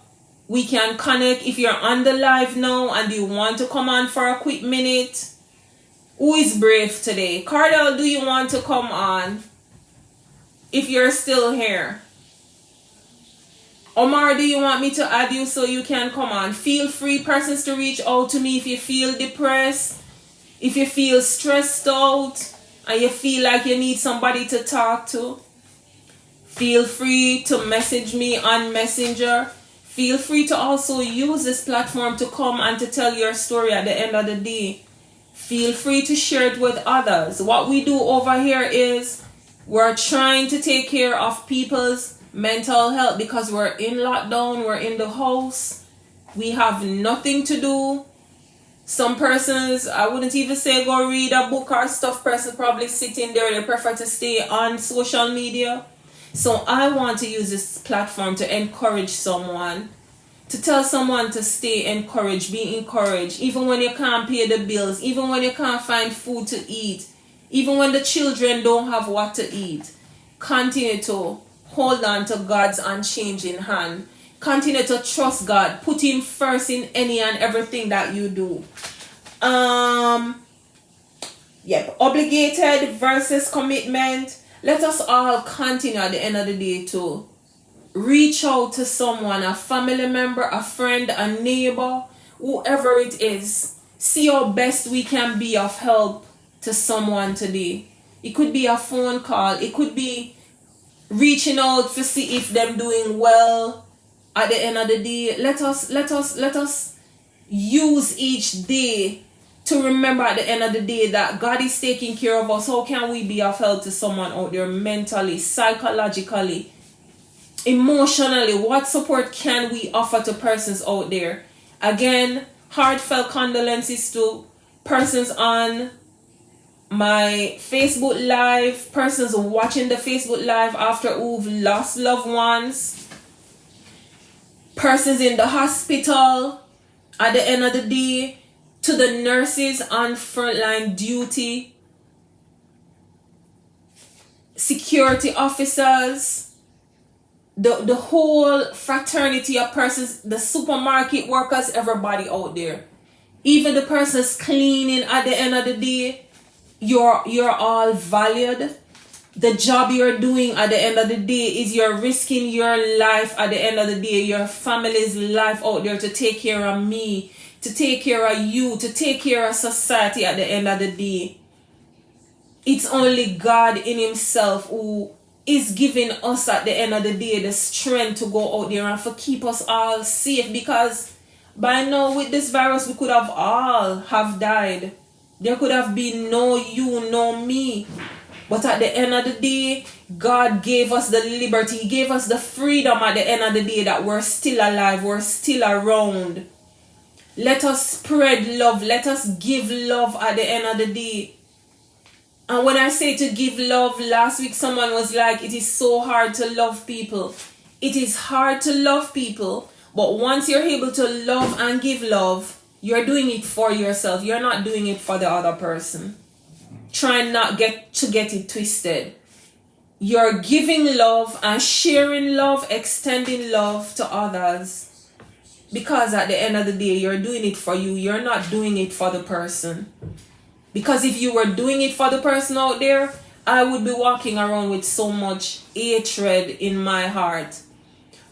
We can connect. If you're on the live now and you want to come on for a quick minute, who is brave today? Cardell, do you want to come on? If you're still here. Omar, do you want me to add you so you can come on? Feel free, persons, to reach out to me if you feel depressed, if you feel stressed out, and you feel like you need somebody to talk to. Feel free to message me on Messenger. Feel free to also use this platform to come and to tell your story at the end of the day. Feel free to share it with others. What we do over here is we're trying to take care of people's mental health because we're in lockdown, we're in the house, we have nothing to do. Some persons, I wouldn't even say go read a book or stuff, person probably sitting there, they prefer to stay on social media. So I want to use this platform to encourage someone, to tell someone to stay encouraged, be encouraged, even when you can't pay the bills, even when you can't find food to eat, even when the children don't have what to eat. Continue to hold on to God's unchanging hand. Continue to trust God. Put Him first in any and everything that you do. Obligated versus commitment. Let us all continue at the end of the day to reach out to someone, a family member, a friend, a neighbor, whoever it is. See how best we can be of help to someone today. It could be a phone call. It could be reaching out to see if them doing well. At the end of the day, let us use each day to remember at the end of the day that God is taking care of us. How can we be of help to someone out there mentally, psychologically, emotionally? What support can we offer to persons out there? Again, heartfelt condolences to persons on my Facebook Live, persons watching the Facebook Live after who've lost loved ones, persons in the hospital at the end of the day, to the nurses on frontline duty, security officers, the whole fraternity of persons, the supermarket workers, everybody out there, even the persons cleaning. At the end of the day, you're all valued. The job you're doing at the end of the day is you're risking your life at the end of the day, your family's life out there to take care of me, to take care of you, to take care of society at the end of the day. It's only God in Himself who is giving us at the end of the day the strength to go out there and to keep us all safe, because by now with this virus we could have all have died. There could have been no you, no me. But at the end of the day, God gave us the liberty. He gave us the freedom at the end of the day that we're still alive. We're still around. Let us spread love. Let us give love at the end of the day. And when I say to give love, last week someone was like, it is so hard to love people. It is hard to love people. But once you're able to love and give love, you're doing it for yourself. You're not doing it for the other person. Try not get it twisted. You're giving love and sharing love, extending love to others. Because at the end of the day, you're doing it for you. You're not doing it for the person. Because if you were doing it for the person out there, I would be walking around with so much hatred in my heart.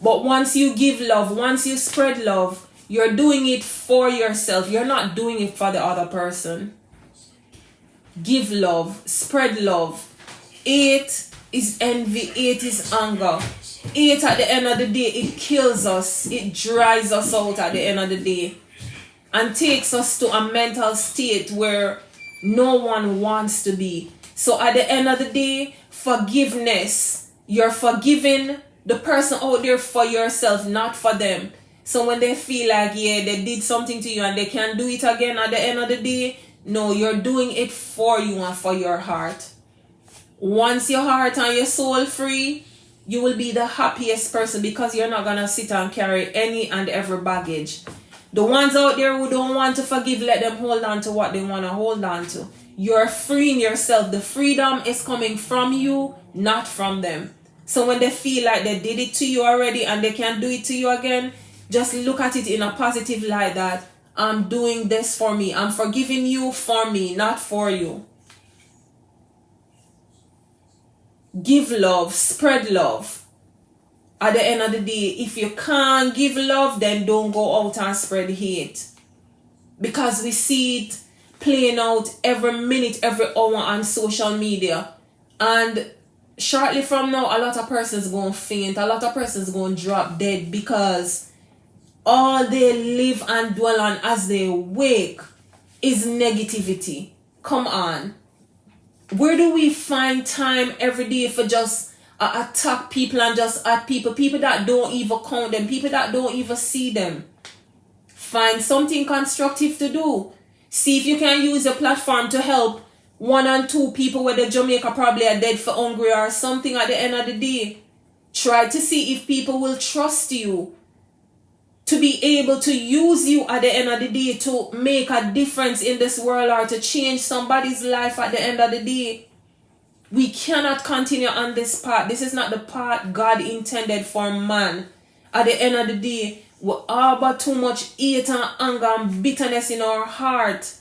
But once you give love, once you spread love, you're doing it for yourself. You're not doing it for the other person. Give love, spread love. Hate is envy, hate is anger. Hate at the end of the day, it kills us. It dries us out at the end of the day. And takes us to a mental state where no one wants to be. So at the end of the day, forgiveness. You're forgiving the person out there for yourself, not for them. So when they feel like, yeah, they did something to you and they can't do it again at the end of the day, no, you're doing it for you and for your heart. Once your heart and your soul free, you will be the happiest person, because you're not going to sit and carry any and every baggage. The ones out there who don't want to forgive, let them hold on to what they want to hold on to. You're freeing yourself. The freedom is coming from you, not from them. So when they feel like they did it to you already and they can't do it to you again, just look at it in a positive light that I'm doing this for me. I'm forgiving you for me, not for you. Give love, spread love. At the end of the day, if you can't give love, then don't go out and spread hate. Because we see it playing out every minute, every hour on social media. And shortly from now, a lot of persons going to faint. A lot of persons going to drop dead because all they live and dwell on as they wake is negativity. Come on. Where do we find time every day for just attack people and just at people that don't even count them, people that don't even see them? Find something constructive to do. See if you can use your platform to help 1 and 2 people where the Jamaica probably are dead for hungry or something at the end of the day. Try to see if people will trust you to be able to use you at the end of the day to make a difference in this world or to change somebody's life at the end of the day. We cannot continue on this path. This is not the path God intended for man. At the end of the day, we harbor too much hate and anger and bitterness in our heart.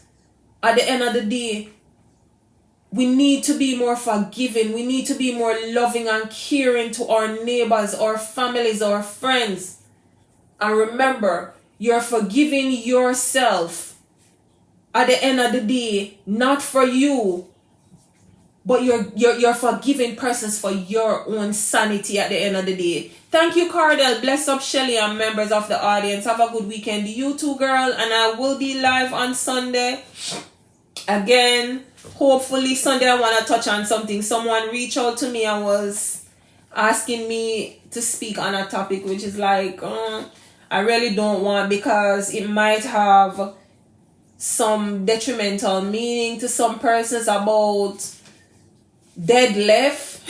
At the end of the day, we need to be more forgiving. We need to be more loving and caring to our neighbors, our families, our friends. And remember, you're forgiving yourself at the end of the day, not for you, but you're forgiving persons for your own sanity at the end of the day. Thank you, Cardell. Bless up Shelly and members of the audience. Have a good weekend. You too, girl. And I will be live on Sunday. Again, hopefully Sunday I want to touch on something. Someone reached out to me and was asking me to speak on a topic which is like, I really don't want, because it might have some detrimental meaning to some persons about dead left.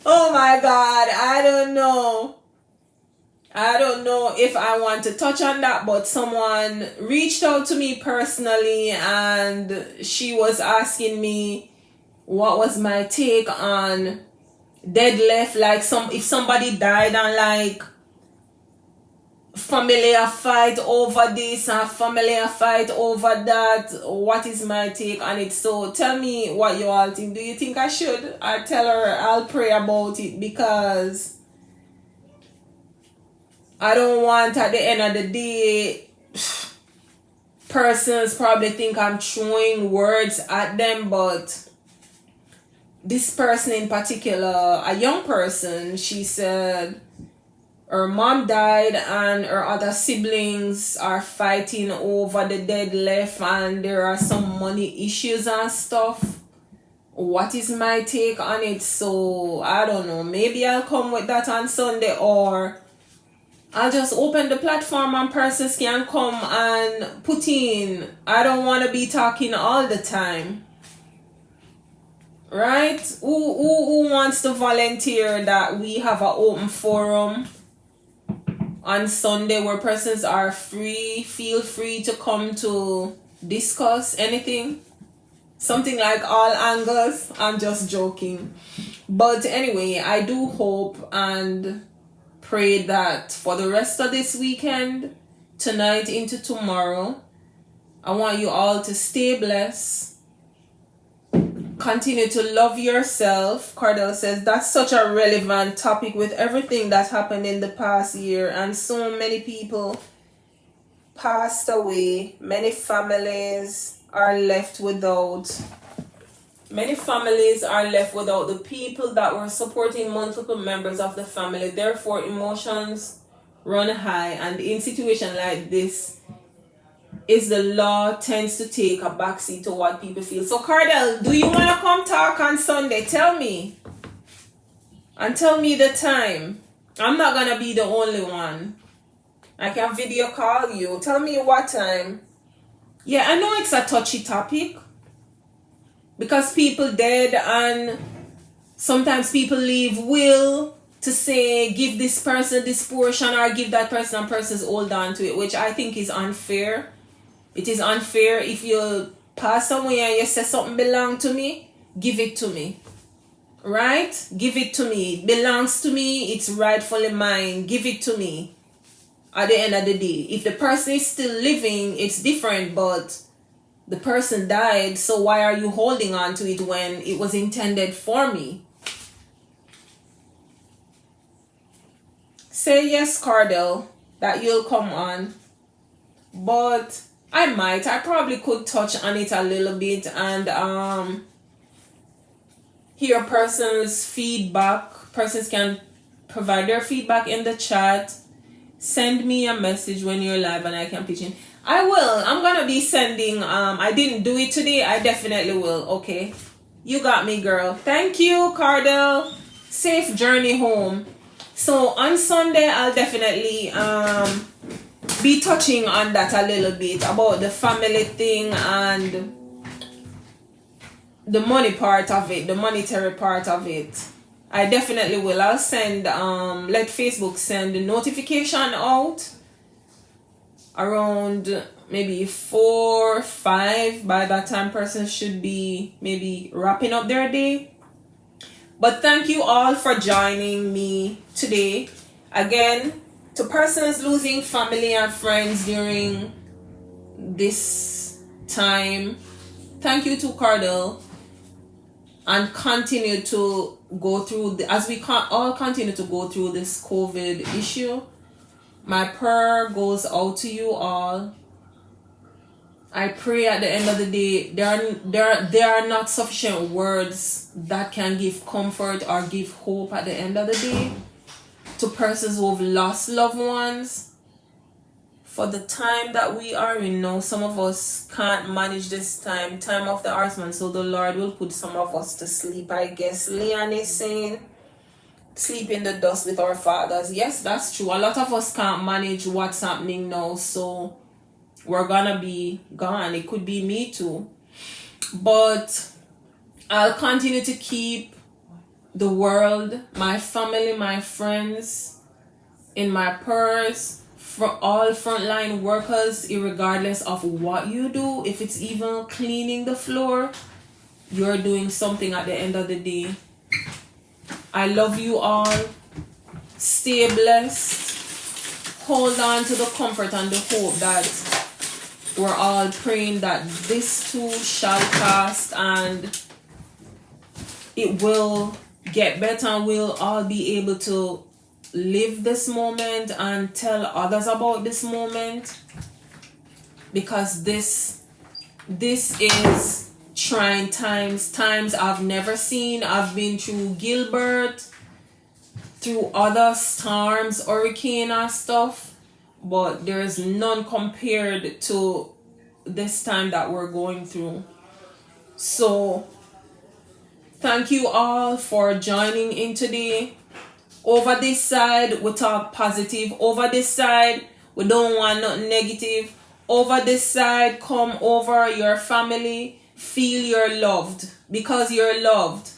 Oh my God, I don't know if I want to touch on that, but someone reached out to me personally and she was asking me what was my take on dead left, like if somebody died and like family a fight over this and family a fight over that, what is my take on it? So tell me what you all think. Do you think I should? I tell her I'll pray about it, because I don't want at the end of the day persons probably think I'm throwing words at them, but this person in particular, a young person, she said her mom died and her other siblings are fighting over the dead left and there are some money issues and stuff. What is my take on it? So I don't know, maybe I'll come with that on Sunday, or I'll just open the platform and persons can come and put in. I don't want to be talking all the time. Right? Who wants to volunteer that we have an open forum on Sunday where persons are free? Feel free to come to discuss anything. Something like all angles. I'm just joking. But anyway, I do hope and pray that for the rest of this weekend, tonight into tomorrow, I want you all to stay blessed. Continue to love yourself. Cardell says that's such a relevant topic with everything that happened in the past year, and so many people passed away. Many families are left without the people that were supporting multiple members of the family. Therefore, emotions run high, and in situations like this, is the law tends to take a backseat to what people feel. So Cardell, do you want to come talk on Sunday? Tell me. And tell me the time. I'm not going to be the only one. I can video call you. Tell me what time. Yeah, I know it's a touchy topic, because people dead and sometimes people leave will to say give this person this portion or give that person, and persons hold on to it, which I think is unfair. It is unfair. If you pass away and you say something belong to me, give it to me. Right? Give it to me. It belongs to me. It's rightfully mine. Give it to me. At the end of the day, if the person is still living, it's different, but the person died, so why are you holding on to it when it was intended for me? say yes, Cardell, that you'll come on. But I probably could touch on it a little bit and hear persons' feedback. Persons can provide their feedback in the chat. Send me a message when you're live and I can pitch in. I will. I'm gonna be sending. I didn't do it today. I definitely will. Okay. You got me, girl. Thank you, Cardell. Safe journey home. So on Sunday, I'll definitely be touching on that a little bit about the family thing and the money part of it, the monetary part of it. I definitely will. I'll send let Facebook send the notification out around maybe 4, 5. By that time, persons should be maybe wrapping up their day. But thank you all for joining me today. Again, to persons losing family and friends during this time, thank you to Cardell. And continue to go through, as we all continue to go through this COVID issue. My prayer goes out to you all. I pray at the end of the day, there are not sufficient words that can give comfort or give hope at the end of the day to persons who have lost loved ones. For the time that we are in now, some of us can't manage this time of the horseman, so the Lord will put some of us to sleep, I guess. Leon is saying, sleep in the dust with our fathers. Yes, that's true. A lot of us can't manage what's happening now, so we're gonna be gone. It could be me too. But I'll continue to keep the world, my family, my friends in my prayers. For all frontline workers, regardless of what you do, if it's even cleaning the floor, you're doing something at the end of the day. I love you all. Stay blessed. Hold on to the comfort and the hope that we're all praying that this too shall pass and it will get better and we'll all be able to live this moment and tell others about this moment, because this is trying times I've never seen. I've been through Gilbert, through other storms, hurricane and stuff, but there is none compared to this time that we're going through. So thank you all for joining in today. Over this side, we talk positive. Over this side, we don't want nothing negative. Over this side, come over your family. Feel you're loved because you're loved.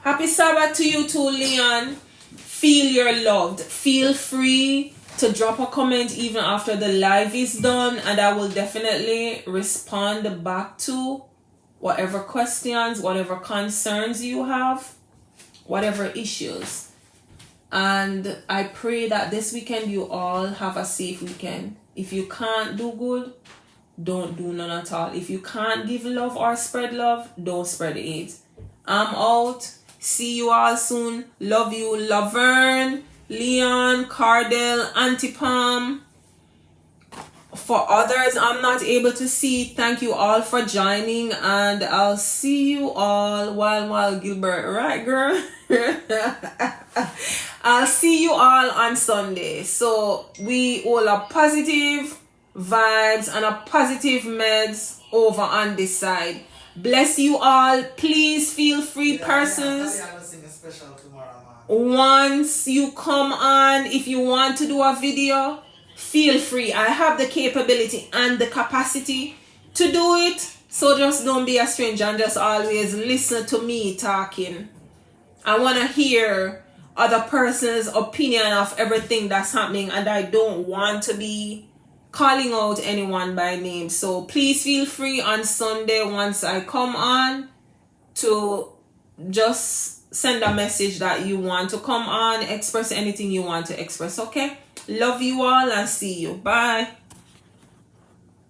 Happy Sabbath to you too, Leon. Feel you're loved. Feel free to drop a comment even after the live is done, and I will definitely respond back to whatever questions, whatever concerns you have, whatever issues. And I pray that this weekend you all have a safe weekend. If you can't do good, don't do none at all. If you can't give love or spread love, don't spread it. I'm out. See you all soon. Love you, Laverne, Leon, Cardell, Auntie Pam. For others I'm not able to see, thank you all for joining, and I'll see you all while Gilbert, right girl? I'll see you all on Sunday. So we all are positive vibes and a positive meds over on this side. Bless you all. Please feel free, persons. Once you come on, if you want to do a video, feel free. I have the capability and the capacity to do it. So just don't be a stranger and just always listen to me talking. I want to hear other person's opinion of everything that's happening, and I don't want to be calling out anyone by name. So please feel free on Sunday once I come on to just send a message that you want to come on, express anything you want to express. Okay? Love you all and see you. Bye.